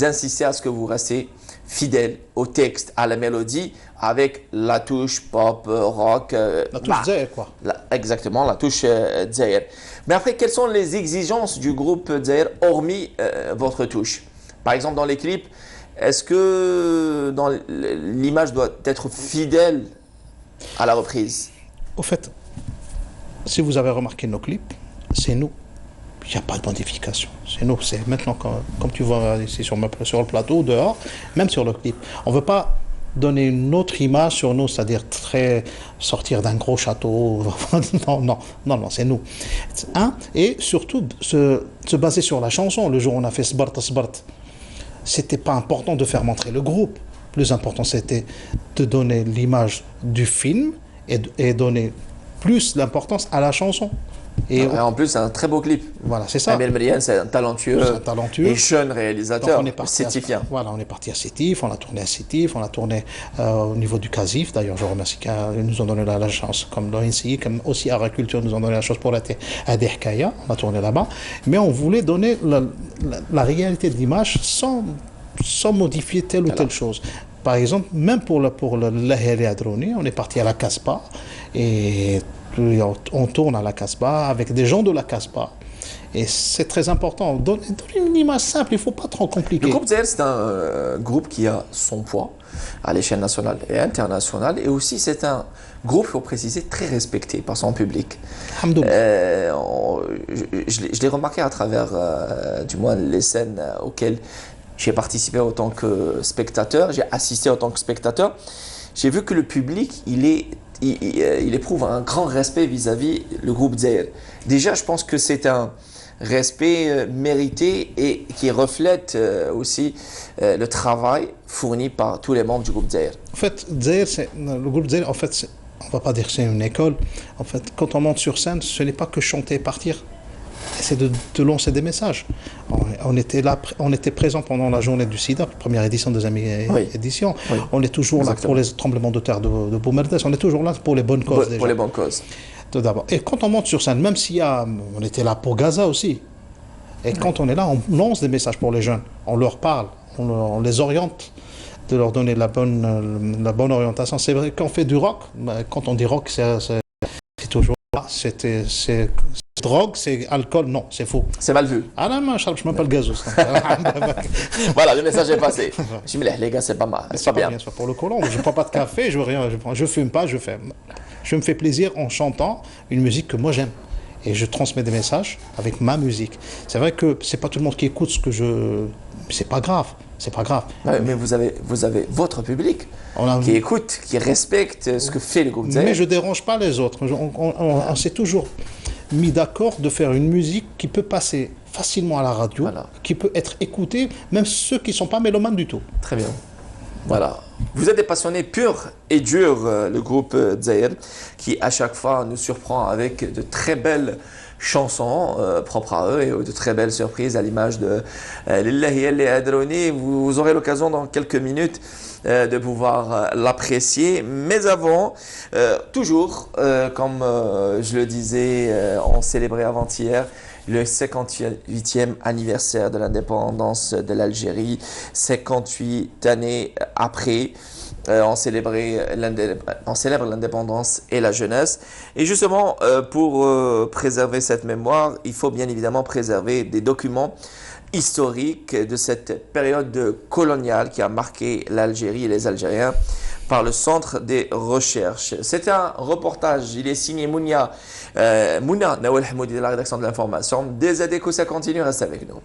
insistez à ce que vous restez fidèle au texte, à la mélodie, avec la touche pop, rock. La touche Dzaïr, quoi. Exactement, la touche Dzaïr. Mais après, quelles sont les exigences du groupe Dzaïr, hormis votre touche? Par exemple, dans les clips, est-ce que l'image doit être fidèle à la reprise? Au fait, si vous avez remarqué nos clips, c'est nous. Il n'y a pas de modification. C'est nous. C'est maintenant, comme tu vois ici sur le plateau, dehors, même sur le clip. On ne veut pas donner une autre image sur nous, c'est-à-dire sortir d'un gros château. Non, c'est nous. Et surtout, se baser sur la chanson. Le jour où on a fait Sbart, c'était pas important de faire montrer le groupe. Le plus important, c'était de donner l'image du film et donner plus l'importance à la chanson. Et en plus, c'est un très beau clip. Voilà, c'est ça. Amel Merian, c'est un talentueux et jeune réalisateur sétifien. Voilà, on est parti à Sétif, on a tourné à Sétif, on a tourné au niveau du Casif. D'ailleurs, je remercie qu'ils nous ont donné la chance, comme l'ONCI, comme aussi Agriculture nous ont donné la chance pour être à Derkaya. On a tourné là-bas. Mais on voulait donner la réalité de l'image sans modifier telle ou telle chose. Par exemple, même pour l'Aheli Adroni, on est parti à la Casbah et on tourne à la Casbah avec des gens de la Casbah. Et c'est très important. Donner une image simple, il ne faut pas trop compliquer. Le groupe Dzaïr, c'est un groupe qui a son poids à l'échelle nationale et internationale. Et aussi, c'est un groupe, il faut préciser, très respecté par son public. Je l'ai remarqué à travers, du moins, les scènes auxquelles j'ai participé en tant que spectateur, j'ai assisté en tant que spectateur. J'ai vu que le public, il éprouve un grand respect vis-à-vis le groupe Dzaïr. Déjà, je pense que c'est un respect mérité et qui reflète aussi le travail fourni par tous les membres du groupe Dzaïr. En fait, le groupe Dzaïr, en fait, on ne va pas dire que c'est une école. En fait, quand on monte sur scène, ce n'est pas que chanter et partir. C'est de lancer des messages. On était présent pendant la journée du SIDA, première édition, deuxième édition. Oui. On est toujours là pour les tremblements de terre de Boumerdes. On est toujours là pour les bonnes causes. Pour les bonnes causes. Tout d'abord. Et quand on monte sur scène, même on était là pour Gaza aussi. Et quand on est là, on lance des messages pour les jeunes. On leur parle, on les oriente, de leur donner la bonne orientation. C'est vrai qu'on fait du rock. Quand on dit rock, c'est toujours là. C'est drogue, c'est alcool, non, c'est faux. C'est mal vu. Ah non, je ne m'appelle gazous. Voilà, le message est passé. Je me dis, les gars, c'est pas mal, c'est pas bien. Pour le colon, je ne prends pas de café, je fume pas, je me fais plaisir en chantant une musique que moi j'aime. Et je transmets des messages avec ma musique. C'est vrai que c'est pas tout le monde qui écoute ce que je... C'est pas grave, c'est pas grave. Ouais, mais vous avez votre public qui écoute, qui respecte ce que fait le groupe Dzaïr. Mais je dérange pas les autres. On s'est toujours mis d'accord de faire une musique qui peut passer facilement à la radio, qui peut être écoutée, même ceux qui ne sont pas mélomanes du tout. Très bien. Voilà. Vous êtes des passionnés purs et durs, le groupe Dzaïr, qui à chaque fois nous surprend avec de très belles chansons propres à eux et de très belles surprises à l'image de l'Aheli Adroni. Vous aurez l'occasion dans quelques minutes de pouvoir l'apprécier. Mais avant, toujours, comme je le disais, on célébrait avant-hier le 58e anniversaire de l'indépendance de l'Algérie, 58 années après. On célèbre l'indépendance et la jeunesse. Et justement, pour préserver cette mémoire, il faut bien évidemment préserver des documents historiques de cette période coloniale qui a marqué l'Algérie et les Algériens par le Centre des Recherches. C'est un reportage, il est signé Mouna Nawel Hamoudi de la rédaction de l'information. Des ADECO, ça continue, reste avec nous.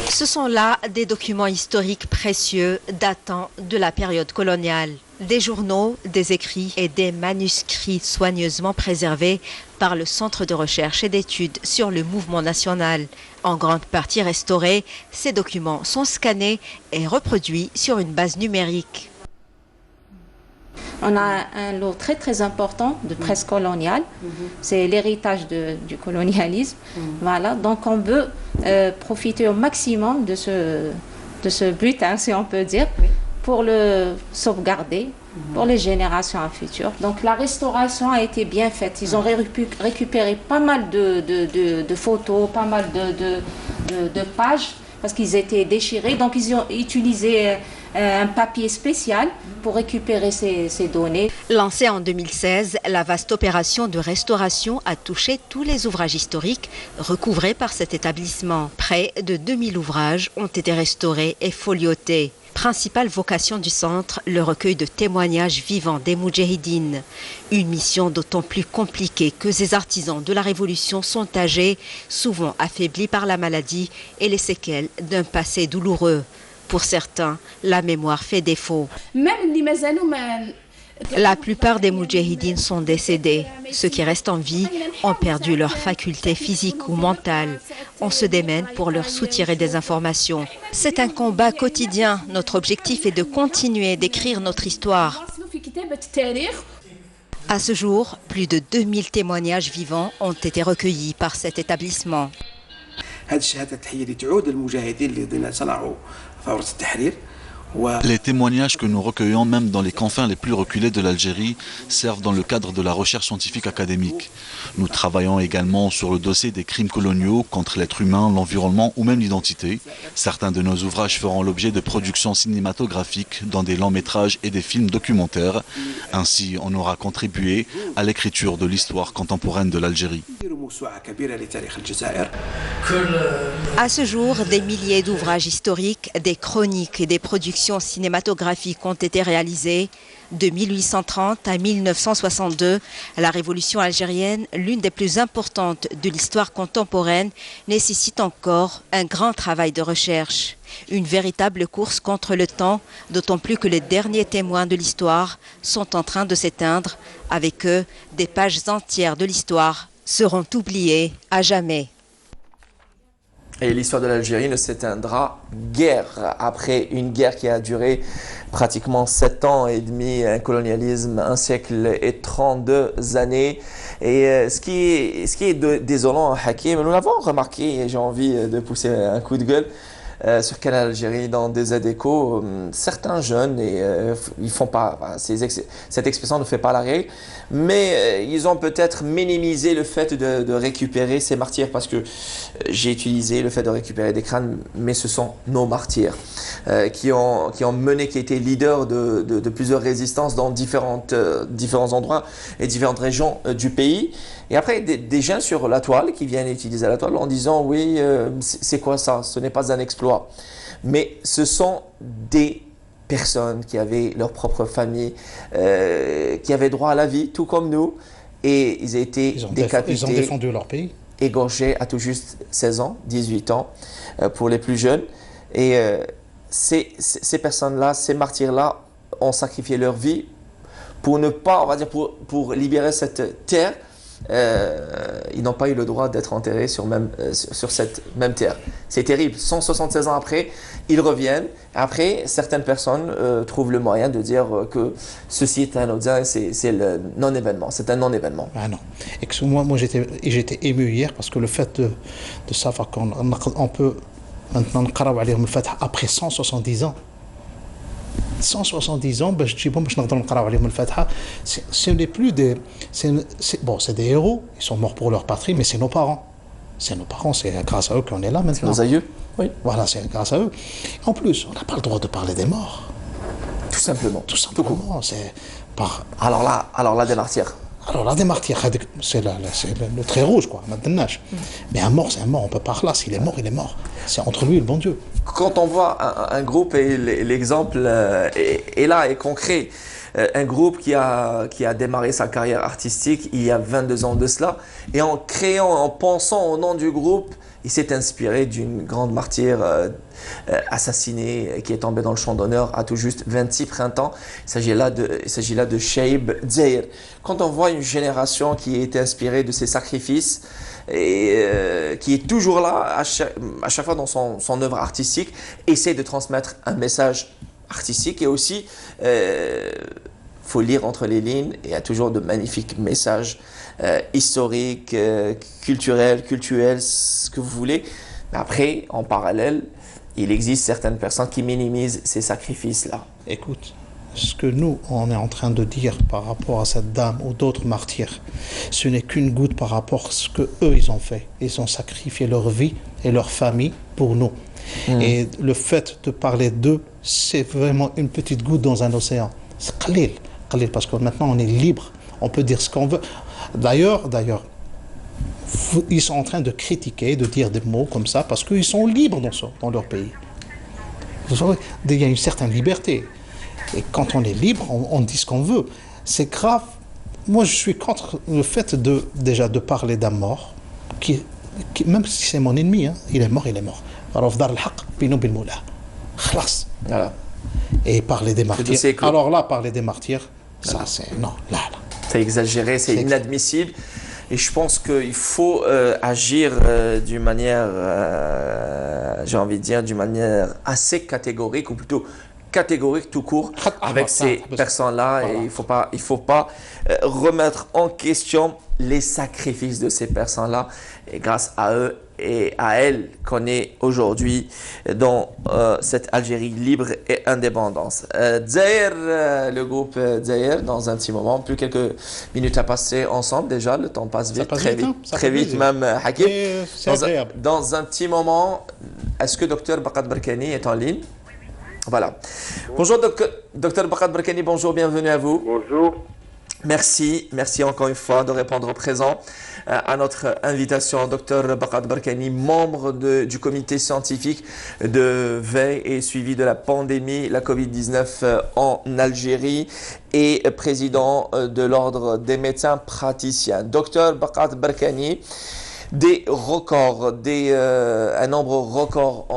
Ce sont là des documents historiques précieux datant de la période coloniale. Des journaux, des écrits et des manuscrits soigneusement préservés par le Centre de recherche et d'études sur le mouvement national. En grande partie restaurés, ces documents sont scannés et reproduits sur une base numérique. On a un lot très très important de presse coloniale, c'est l'héritage du colonialisme. Voilà, donc on veut profiter au maximum de ce butin, si on peut dire, pour le sauvegarder pour les générations futures. Donc la restauration a été bien faite. Ils ont récupéré pas mal de photos, pas mal de pages parce qu'ils étaient déchirés. Donc ils ont utilisé un papier spécial pour récupérer ces données. Lancée en 2016, la vaste opération de restauration a touché tous les ouvrages historiques recouvrés par cet établissement. Près de 2000 ouvrages ont été restaurés et foliotés. Principale vocation du centre, le recueil de témoignages vivants des Moudjahidines. Une mission d'autant plus compliquée que ces artisans de la Révolution sont âgés, souvent affaiblis par la maladie et les séquelles d'un passé douloureux. Pour certains, la mémoire fait défaut. La plupart des Moudjahidines sont décédés. Ceux qui restent en vie ont perdu leurs facultés physiques ou mentales. On se démène pour leur soutirer des informations. C'est un combat quotidien. Notre objectif est de continuer d'écrire notre histoire. À ce jour, plus de 2000 témoignages vivants ont été recueillis par cet établissement. Les témoignages que nous recueillons, même dans les confins les plus reculés de l'Algérie, servent dans le cadre de la recherche scientifique académique. Nous travaillons également sur le dossier des crimes coloniaux contre l'être humain, l'environnement ou même l'identité. Certains de nos ouvrages feront l'objet de productions cinématographiques dans des longs métrages et des films documentaires. Ainsi, on aura contribué à l'écriture de l'histoire contemporaine de l'Algérie. À ce jour, des milliers d'ouvrages historiques, des chroniques et des productions cinématographiques ont été réalisées. De 1830 à 1962, la révolution algérienne, l'une des plus importantes de l'histoire contemporaine, nécessite encore un grand travail de recherche. Une véritable course contre le temps, d'autant plus que les derniers témoins de l'histoire sont en train de s'éteindre. Avec eux, des pages entières de l'histoire seront oubliées à jamais. Et l'histoire de l'Algérie ne s'éteindra guère après une guerre qui a duré pratiquement 7 ans et demi, un colonialisme, 1 siècle et 32 années. Et ce qui est désolant, Hakim, nous l'avons remarqué, et j'ai envie de pousser un coup de gueule, sur Canal Algérie dans des échos, certains jeunes, et ils font pas, cette expression ne fait pas la règle, mais ils ont peut-être minimisé le fait de récupérer ces martyrs, parce que j'ai utilisé le fait de récupérer des crânes, mais ce sont nos martyrs qui ont mené, qui étaient leaders de plusieurs résistances dans différents endroits et différentes régions du pays. Et après, des gens sur la toile qui viennent utiliser la toile en disant oui, c'est quoi ça? Ce n'est pas un exploit. Mais ce sont des personnes qui avaient leur propre famille, qui avaient droit à la vie, tout comme nous. Et ils ont été décapités. Ils ont défendu leur pays. Égorgés à tout juste 16 ans, 18 ans, pour les plus jeunes. Et ces personnes-là, ces martyrs-là, ont sacrifié leur vie pour ne pas, on va dire, pour libérer cette terre. Ils n'ont pas eu le droit d'être enterrés sur cette même terre. C'est terrible. 176 ans après, ils reviennent. Après, certaines personnes trouvent le moyen de dire que ceci est un autre, c'est le non-événement. C'est un non-événement. Ah non. Et que moi j'étais ému hier parce que le fait de savoir qu'on peut maintenant après 170 ans. 170 ans, ce n'est plus des... c'est des héros, ils sont morts pour leur patrie, mais c'est nos parents. C'est nos parents, c'est grâce à eux qu'on est là maintenant. Nos aïeux, oui. Voilà, c'est grâce à eux. En plus, on n'a pas le droit de parler des morts. Tout simplement. Tout simplement, c'est par... Alors là, des martyrs. Alors là, des martyrs, c'est le trait rouge, quoi, maintenant. Mais un mort, c'est un mort, on peut pas là. S'il est mort, il est mort. C'est entre lui et le bon Dieu. Quand on voit un groupe, et l'exemple est là, est concret, un groupe qui a démarré sa carrière artistique il y a 22 ans de cela, et en pensant au nom du groupe, il s'est inspiré d'une grande martyre assassinée qui est tombée dans le champ d'honneur à tout juste 26 printemps. Il s'agit là de Cheib Dzeir. Quand on voit une génération qui est inspirée de ses sacrifices et qui est toujours là à chaque fois dans son œuvre artistique, essaie de transmettre un message artistique, et aussi faut lire entre les lignes, et il y a toujours de magnifiques messages historiques, culturels, ce que vous voulez. Mais après, en parallèle, il existe certaines personnes qui minimisent ces sacrifices-là. Écoute, ce que nous, on est en train de dire par rapport à cette dame ou d'autres martyrs, ce n'est qu'une goutte par rapport à ce qu'eux, ils ont fait. Ils ont sacrifié leur vie et leur famille pour nous. Et le fait de parler d'eux, c'est vraiment une petite goutte dans un océan. C'est qalil, parce que maintenant on est libre, on peut dire ce qu'on veut. D'ailleurs, ils sont en train de critiquer, de dire des mots comme ça, parce qu'ils sont libres dans leur pays. Vous savez, il y a une certaine liberté. Et quand on est libre, on dit ce qu'on veut. C'est grave. Moi, je suis contre le fait déjà de parler d'un mort, même si c'est mon ennemi, hein, il est mort. Voilà. Et parler des martyrs. Alors là, parler des martyrs, ça c'est... Non, là. C'est exagéré, c'est inadmissible. Et je pense qu'il faut agir d'une manière, j'ai envie de dire, d'une manière assez catégorique, ou plutôt catégorique tout court, avec ces personnes-là. Et il faut pas remettre en question les sacrifices de ces personnes-là. Et grâce à eux et à elles qu'on est aujourd'hui dans cette Algérie libre et indépendance. Dzaïr, le groupe Dzaïr, dans un petit moment, plus quelques minutes à passer ensemble déjà, le temps passe vite, très vite même, Hakim. Dans un petit moment, est-ce que Dr Baqat Barkani est en ligne? Voilà. Bonjour Dr Baqat Barkani, bonjour, bienvenue à vous. Bonjour. Merci encore une fois de répondre au présent à notre invitation. Dr Baqat Barkani, membre du comité scientifique de veille et suivi de la pandémie, la Covid-19 en Algérie, et président de l'ordre des médecins praticiens. Dr Baqat Barkani, des records, un nombre record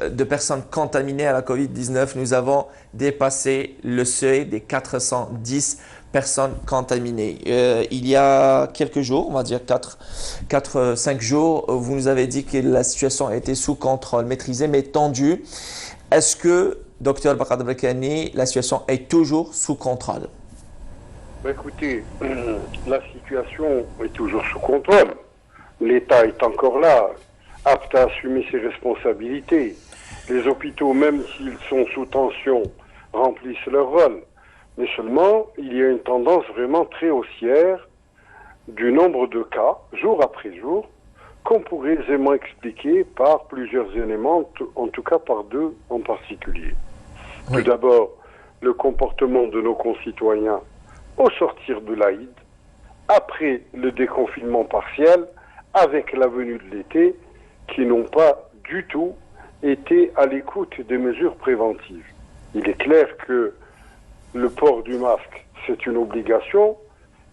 de personnes contaminées à la Covid-19. Nous avons dépassé le seuil des 410 personnes contaminées. Il y a quelques jours, on va dire 4-5 jours, vous nous avez dit que la situation était sous contrôle, maîtrisée, mais tendue. Est-ce que, Dr Baqat Barkani, la situation est toujours sous contrôle? Écoutez, la situation est toujours sous contrôle. L'État est encore là, apte à assumer ses responsabilités. Les hôpitaux, même s'ils sont sous tension, remplissent leur rôle. Mais seulement, il y a une tendance vraiment très haussière du nombre de cas, jour après jour, qu'on pourrait aisément expliquer par plusieurs éléments, en tout cas par deux en particulier. Oui. Tout d'abord, le comportement de nos concitoyens au sortir de l'Aïd, après le déconfinement partiel, avec la venue de l'été, qui n'ont pas du tout été à l'écoute des mesures préventives. Il est clair que le port du masque, c'est une obligation,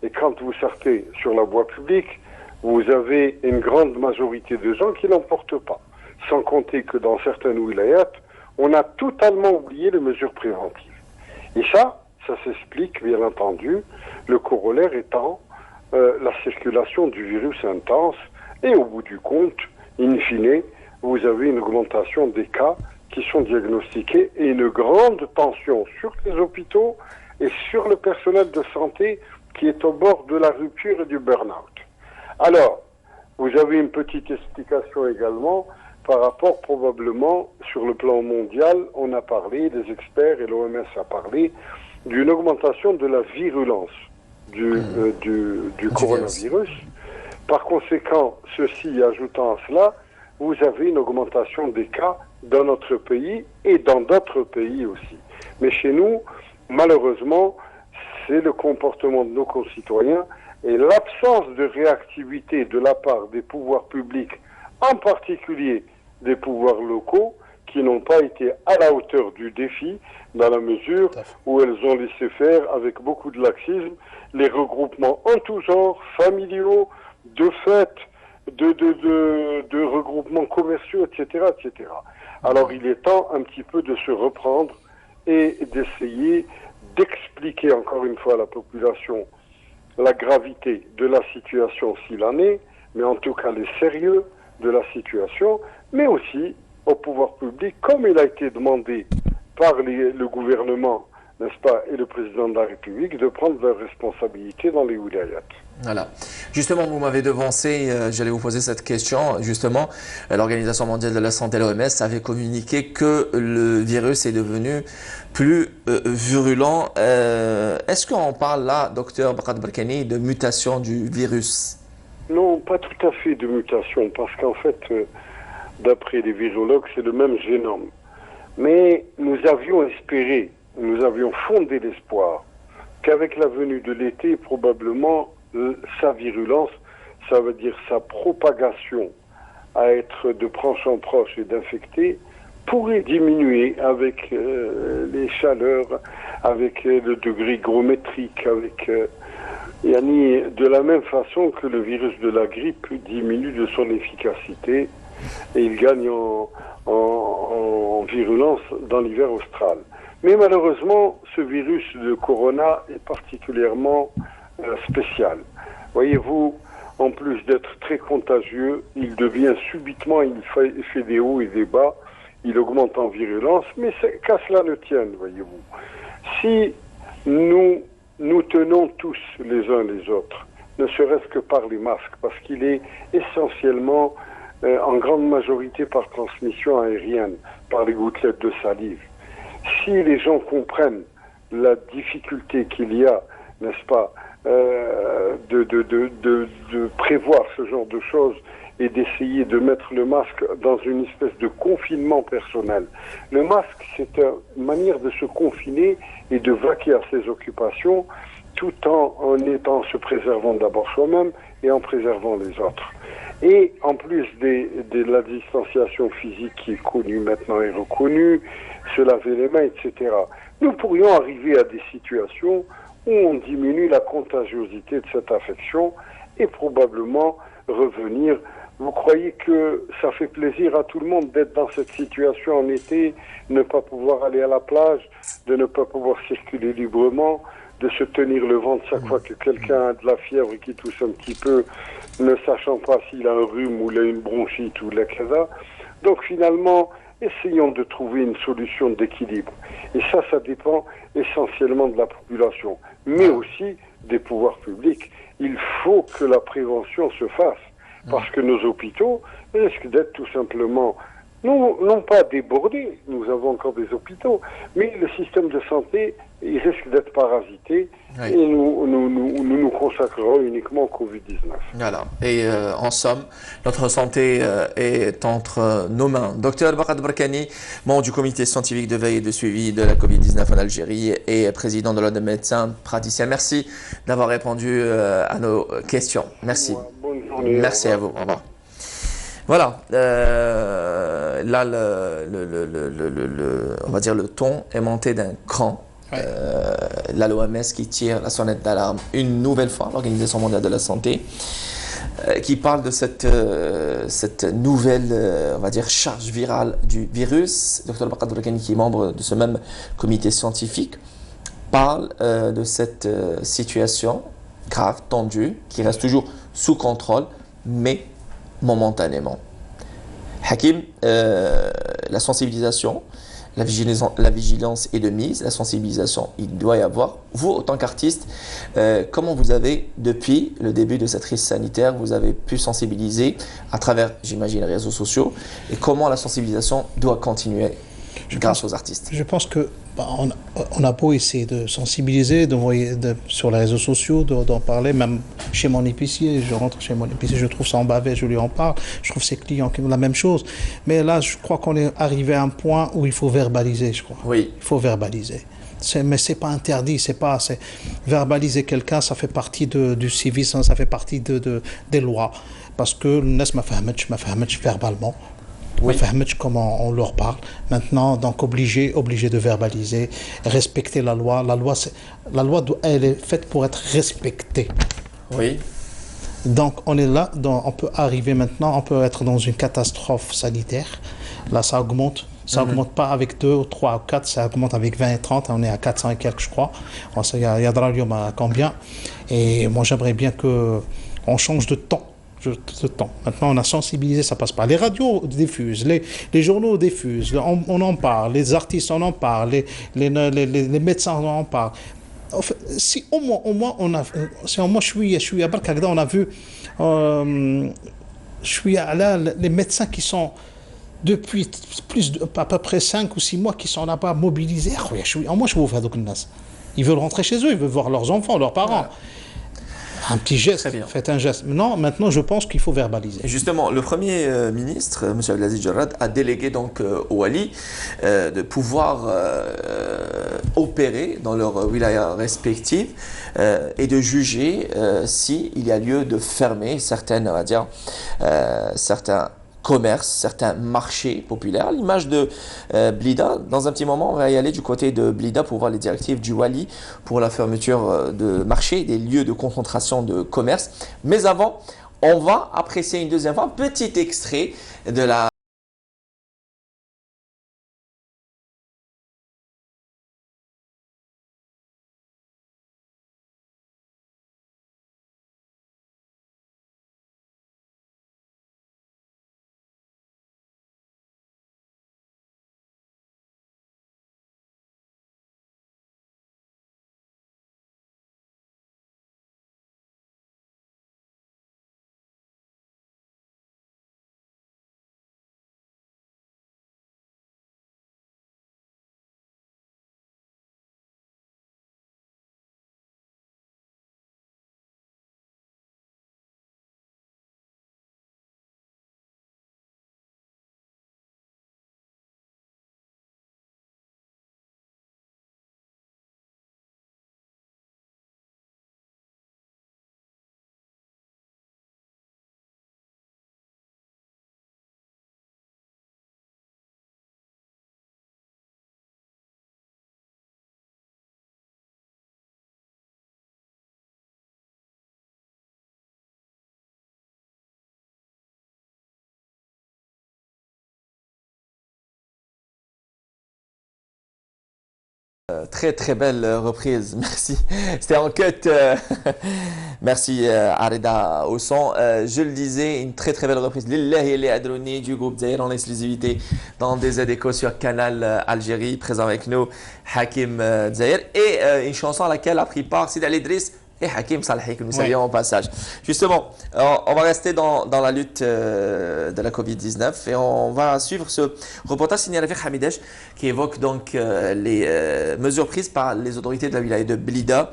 et quand vous sortez sur la voie publique, vous avez une grande majorité de gens qui n'en portent pas. Sans compter que dans certaines wilayats, on a totalement oublié les mesures préventives. Et ça s'explique, bien entendu, le corollaire étant la circulation du virus intense, et au bout du compte, in fine, vous avez une augmentation des cas qui sont diagnostiqués et une grande tension sur les hôpitaux et sur le personnel de santé qui est au bord de la rupture et du burn-out. Alors, vous avez une petite explication également par rapport probablement sur le plan mondial, on a parlé, les experts et l'OMS a parlé d'une augmentation de la virulence du coronavirus. Par conséquent, ceci ajoutant à cela, vous avez une augmentation des cas dans notre pays et dans d'autres pays aussi. Mais chez nous, malheureusement, c'est le comportement de nos concitoyens et l'absence de réactivité de la part des pouvoirs publics, en particulier des pouvoirs locaux, qui n'ont pas été à la hauteur du défi, dans la mesure où elles ont laissé faire, avec beaucoup de laxisme, les regroupements en tout genre, familiaux, de fêtes, de regroupements commerciaux, etc., etc. Alors il est temps un petit peu de se reprendre et d'essayer d'expliquer encore une fois à la population la gravité de la situation s'il en est, mais en tout cas les sérieux de la situation, mais aussi au pouvoir public, comme il a été demandé par le gouvernement, n'est-ce pas, et le président de la République, de prendre leurs responsabilités dans les wilayats. Voilà. Justement, vous m'avez devancé, j'allais vous poser cette question. Justement, l'Organisation mondiale de la santé, l'OMS, avait communiqué que le virus est devenu plus virulent. Est-ce qu'on parle là, docteur Baqat Barkani, de mutation du virus? Non, pas tout à fait de mutation, parce qu'en fait, d'après les virologues, c'est le même génome. Mais nous avions espéré, nous avions fondé l'espoir qu'avec la venue de l'été, probablement, sa virulence, ça veut dire sa propagation à être de proche en proche et d'infecter, pourrait diminuer avec les chaleurs, avec le degré hygrométrique, avec de la même façon que le virus de la grippe diminue de son efficacité et il gagne en virulence dans l'hiver austral. Mais malheureusement, ce virus de corona est particulièrement spécial. Voyez-vous, en plus d'être très contagieux, il devient subitement, il fait des hauts et des bas, il augmente en virulence, mais qu'à cela ne tienne, voyez-vous. Si nous tenons tous les uns les autres, ne serait-ce que par les masques, parce qu'il est essentiellement, en grande majorité par transmission aérienne, par les gouttelettes de salive. Si les gens comprennent la difficulté qu'il y a, n'est-ce pas, de prévoir ce genre de choses et d'essayer de mettre le masque dans une espèce de confinement personnel. Le masque, c'est une manière de se confiner et de vaquer à ses occupations tout en se préservant d'abord soi-même et en préservant les autres. Et en plus de la distanciation physique qui est connue maintenant et reconnue, se laver les mains, etc., nous pourrions arriver à des situations où on diminue la contagiosité de cette affection et probablement revenir. Vous croyez que ça fait plaisir à tout le monde d'être dans cette situation en été, ne pas pouvoir aller à la plage, de ne pas pouvoir circuler librement, de se tenir le ventre chaque fois que quelqu'un a de la fièvre et qui tousse un petit peu, ne sachant pas s'il a un rhume ou il a une bronchite ou l'eczéma. Donc finalement, essayons de trouver une solution d'équilibre. Et ça dépend essentiellement de la population, mais aussi des pouvoirs publics. Il faut que la prévention se fasse, parce que nos hôpitaux risquent d'être tout simplement, non pas débordés, nous avons encore des hôpitaux, mais le système de santé, il risque d'être parasité, et nous consacrerons uniquement au Covid-19. Voilà, et en somme, notre santé est entre nos mains. Docteur Barkhad Barkani, membre du comité scientifique de veille et de suivi de la Covid-19 en Algérie et président de l'Ordre des médecins praticiens. Merci d'avoir répondu à nos questions. Merci. Bonne journée. Merci à vous. Au revoir. Voilà, là, on va dire le ton est monté d'un cran. L'OMS qui tire la sonnette d'alarme une nouvelle fois, l'Organisation mondiale de la santé, qui parle de cette nouvelle, on va dire, charge virale du virus. Dr Barkhad Barkani, qui est membre de ce même comité scientifique, parle de cette situation grave, tendue, qui reste toujours sous contrôle, mais momentanément. Hakim, la sensibilisation, la vigilance est de mise, la sensibilisation, il doit y avoir. Vous, en tant qu'artiste, comment vous avez, depuis le début de cette crise sanitaire, vous avez pu sensibiliser à travers, j'imagine, les réseaux sociaux, et comment la sensibilisation doit continuer grâce aux artistes? Je pense que on a beau essayer de sensibiliser, sur les réseaux sociaux, d'en parler, même chez mon épicier, je rentre chez mon épicier, je trouve ça embavé, je lui en parle, je trouve ses clients qui ont la même chose. Mais là, je crois qu'on est arrivé à un point où il faut verbaliser, je crois. Oui. Il faut verbaliser. Mais c'est pas interdit, verbaliser quelqu'un, ça fait partie du civisme, ça fait partie des lois. Parce que le Nes m'a fait verbalement. Oui. Comment on leur parle. Maintenant, donc obligé de verbaliser, respecter la loi. La loi, elle est faite pour être respectée. Oui. Donc on est là, on peut arriver maintenant, on peut être dans une catastrophe sanitaire. Là, ça augmente. Ça augmente pas avec 2 ou 3 ou 4, ça augmente avec 20 et 30. On est à 400 et quelques, je crois. Il y a de radium à combien. Et moi, j'aimerais bien qu'on change de temps. Maintenant, on a sensibilisé, ça passe pas. Les radios diffusent, les journaux diffusent, on en parle, les artistes on en parle, les médecins on en parle. Si au moins on a, si au moins je suis à Barkagda, on a vu, les médecins qui sont depuis à peu près 5 ou 6 mois qui sont là-bas mobilisés. Au moins je vous fais donc une nas. Ils veulent rentrer chez eux, ils veulent voir leurs enfants, leurs parents. Un petit geste, Très bien. faites un geste. Non, maintenant je pense qu'il faut verbaliser. Et justement, le Premier ministre, M. Abdelaziz Jarrad, a délégué donc au Wali de pouvoir opérer dans leurs wilayas respectives et de juger s'il y a lieu de fermer certaines, on va dire, certains commerces, certains marchés populaires, à l'image de Blida. Dans un petit moment, on va y aller du côté de Blida pour voir les directives du Wali pour la fermeture de marchés, des lieux de concentration de commerce. Mais avant, on va apprécier une deuxième fois un petit extrait de la très très belle reprise, merci. C'était en cut. Merci Arida au son. Je le disais, une très très belle reprise. Lillahi li adrouni du groupe Zaïr en exclusivité dans des échos sur Canal Algérie. Présent avec nous Hakim Zaïr et une chanson à laquelle a pris part Sid Ali Idriss et Hakim Salhi que nous saluons au passage. Justement, on va rester dans la lutte de la Covid-19 et on va suivre ce reportage signé Rafiq Hamidesh qui évoque donc les mesures prises par les autorités de la wilaya de Blida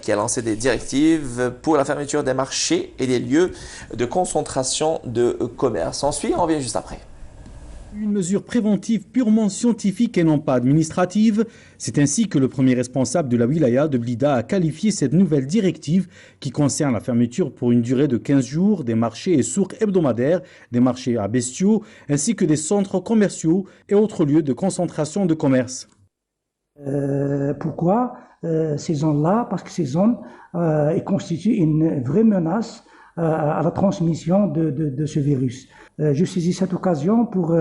qui a lancé des directives pour la fermeture des marchés et des lieux de concentration de commerce. On suit, on revient juste après. Une mesure préventive purement scientifique et non pas administrative. C'est ainsi que le premier responsable de la wilaya de Blida a qualifié cette nouvelle directive qui concerne la fermeture pour une durée de 15 jours des marchés et sourds hebdomadaires, des marchés à bestiaux, ainsi que des centres commerciaux et autres lieux de concentration de commerce. Pourquoi ces zones-là? Parce que ces zones constituent une vraie menace à la transmission de ce virus. Je saisis cette occasion pour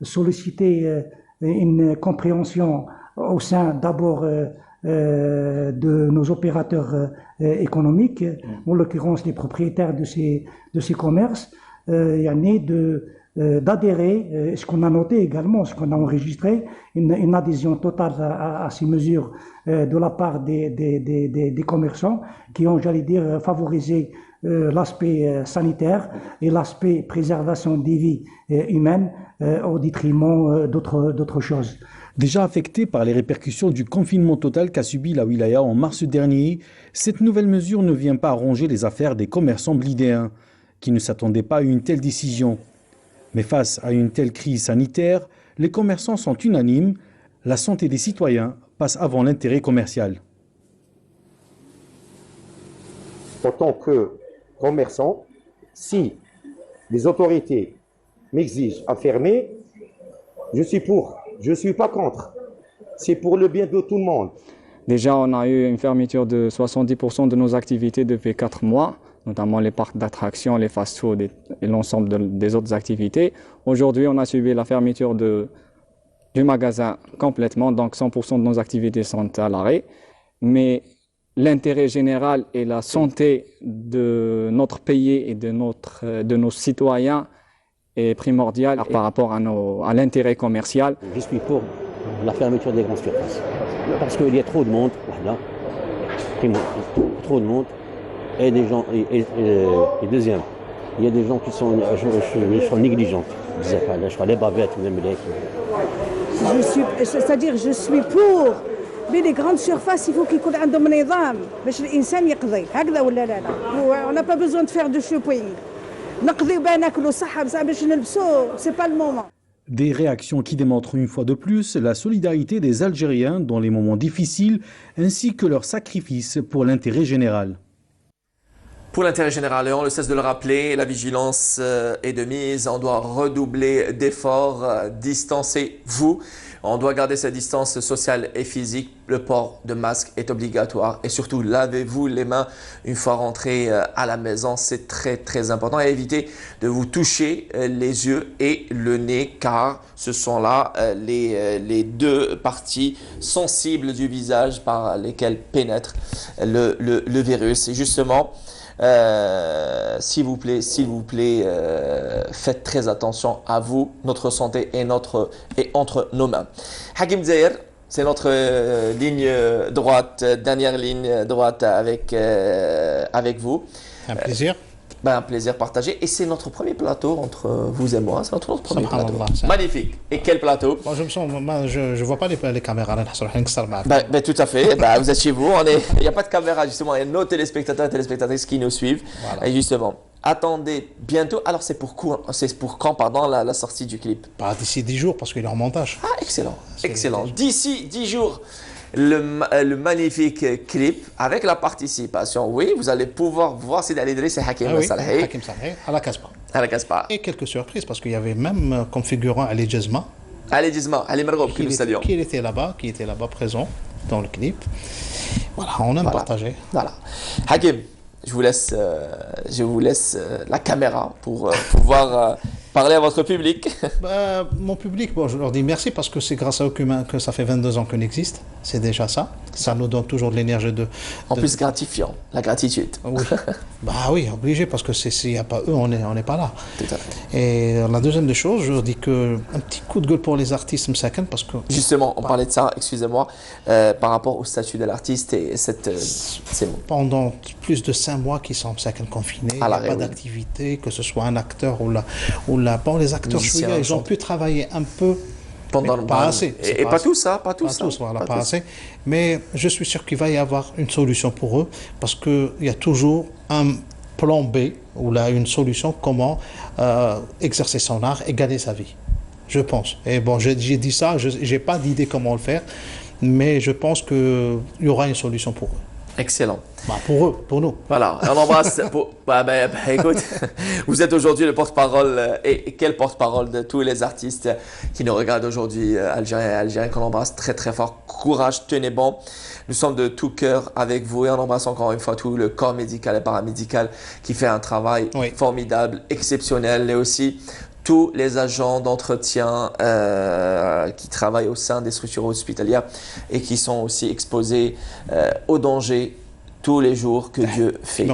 solliciter une compréhension au sein d'abord de nos opérateurs économiques, en l'occurrence les propriétaires de ces commerces, d'adhérer, ce qu'on a noté également, ce qu'on a enregistré, une adhésion totale à ces mesures de la part des commerçants qui ont, j'allais dire, favorisé l'aspect sanitaire et l'aspect préservation des vies humaines au détriment d'autres choses. Déjà affectée par les répercussions du confinement total qu'a subi la wilaya en mars dernier, cette nouvelle mesure ne vient pas arranger les affaires des commerçants blidéens, qui ne s'attendaient pas à une telle décision. Mais face à une telle crise sanitaire, les commerçants sont unanimes, la santé des citoyens passe avant l'intérêt commercial. En tant que commerçant, si les autorités m'exigent à fermer, je suis pour, je ne suis pas contre. C'est pour le bien de tout le monde. Déjà, on a eu une fermeture de 70% de nos activités depuis 4 mois, notamment les parcs d'attractions, les fast-food et l'ensemble des autres activités. Aujourd'hui, on a subi la fermeture du magasin complètement, donc 100% de nos activités sont à l'arrêt. Mais l'intérêt général et la santé de notre pays et de nos citoyens est primordial par rapport à l'intérêt commercial. Je suis pour la fermeture des grandes surfaces. Parce qu'il y a trop de monde, voilà. Trop de monde. Et des gens, et deuxième, il y a des gens qui sont négligents. C'est-à-dire, je suis pour Mais les grandes surfaces, il faut qu'il y ait un نظام باش الانسان يقضي هكذا ولا لا on n'a pas besoin de faire de shopping نقضيو باه ناكلوا صحه بصح باش نلبسوا c'est pas le moment. Des réactions qui démontrent une fois de plus la solidarité des Algériens dans les moments difficiles ainsi que leur sacrifice pour l'intérêt général. Pour l'intérêt général, et on ne cesse de le rappeler, la vigilance est de mise, on doit redoubler d'efforts, distancez-vous, on doit garder sa distance sociale et physique, le port de masque est obligatoire et surtout lavez-vous les mains une fois rentré à la maison, c'est très important et évitez de vous toucher les yeux et le nez car ce sont là les deux parties sensibles du visage par lesquelles pénètre le virus. Et justement, s'il vous plaît, faites très attention à vous, notre santé est entre nos mains. Hakim Zahir, c'est notre ligne droite, dernière ligne droite avec vous. Un plaisir. Un plaisir partagé. Et c'est notre premier plateau entre vous et moi. C'est notre premier plateau. Magnifique. Et quel plateau? Bon, je vois pas les caméras. Tout à fait. Vous êtes chez vous. Il n'y a pas de caméra, justement. Il y a nos téléspectateurs et téléspectatrices qui nous suivent. Voilà. Et justement, attendez bientôt. Alors, c'est pour quand, pardon, la sortie du clip? D'ici 10 jours, parce qu'il est en montage. Ah, excellent. Excellent. D'ici 10 jours. Le magnifique clip avec la participation. Oui, vous allez pouvoir voir Sidi Ali Idriss et Hakim Salhi. Hakim Salhi à la Casbah. À la Casbah. Et quelques surprises parce qu'il y avait même comme figurant Ali Djazma. Ali Djazma, Ali Margoub, que nous saluons. Qui était là-bas présent dans le clip. Voilà, on aime partager. Voilà. Hakim, je vous laisse la caméra pour pouvoir parler à votre public. Mon public, bon, je leur dis merci parce que c'est grâce à eux que ça fait 22 ans qu'on existe. C'est déjà ça. Ça nous donne toujours de l'énergie En plus gratifiant, la gratitude. Oui. Oui, obligé parce que s'il n'y a pas eux, on n'est pas là. Tout à fait. Et la deuxième des choses, je leur dis que un petit coup de gueule pour les artistes msaken parce que... Justement, on parlait de ça, excusez-moi, par rapport au statut de l'artiste et Pendant plus de 5 mois qu'ils sont msaken confinés, il n'y a pas d'activité, que ce soit un acteur ou les acteurs chouïa, ils ont pu travailler un peu, pas assez. Et pas tous, hein, pas tous. Voilà, pas assez. Mais je suis sûr qu'il va y avoir une solution pour eux, parce qu'il y a toujours un plan B, ou là une solution comment exercer son art et gagner sa vie. Je pense. Et bon, j'ai dit ça, je n'ai pas d'idée comment le faire, mais je pense qu'il y aura une solution pour eux. Excellent. Pour eux, pour nous. Voilà, on embrasse. Écoute, vous êtes aujourd'hui le porte-parole et quel porte-parole de tous les artistes qui nous regardent aujourd'hui, Algériens et Algériens, qu'on embrasse très fort. Courage, tenez bon. Nous sommes de tout cœur avec vous et on embrasse encore une fois tout le corps médical et paramédical qui fait un travail formidable, exceptionnel et aussi tous les agents d'entretien qui travaillent au sein des structures hospitalières et qui sont aussi exposés aux dangers tous les jours que Dieu fait.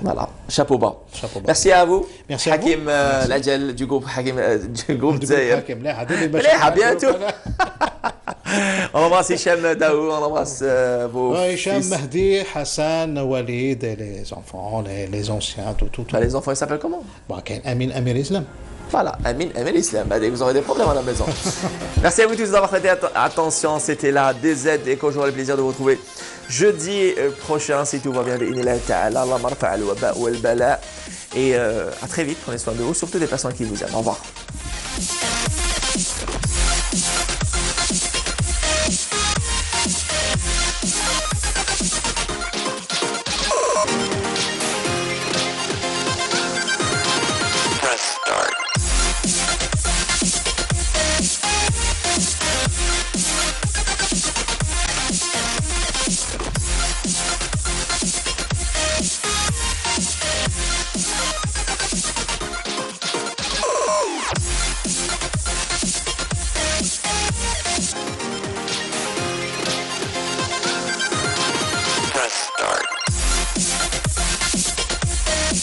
Voilà. Chapeau bas. Merci à vous. Merci Hakim Ladjel du groupe Zahir. À bientôt. On embrasse Hicham Daou, on embrasse vos Hicham, fils. Mahdi, Hassan, Walid, et les enfants, les anciens, tout. Les enfants, ils s'appellent comment? Amin, Amir Islam. Voilà, Amin Islam. Vous aurez des problèmes à la maison. Merci à vous tous d'avoir prêté attention. C'était la DZ et que j'aurai le plaisir de vous retrouver jeudi prochain si tout va bien. Et à très vite. Prenez soin de vous, surtout des personnes qui vous aiment. Au revoir.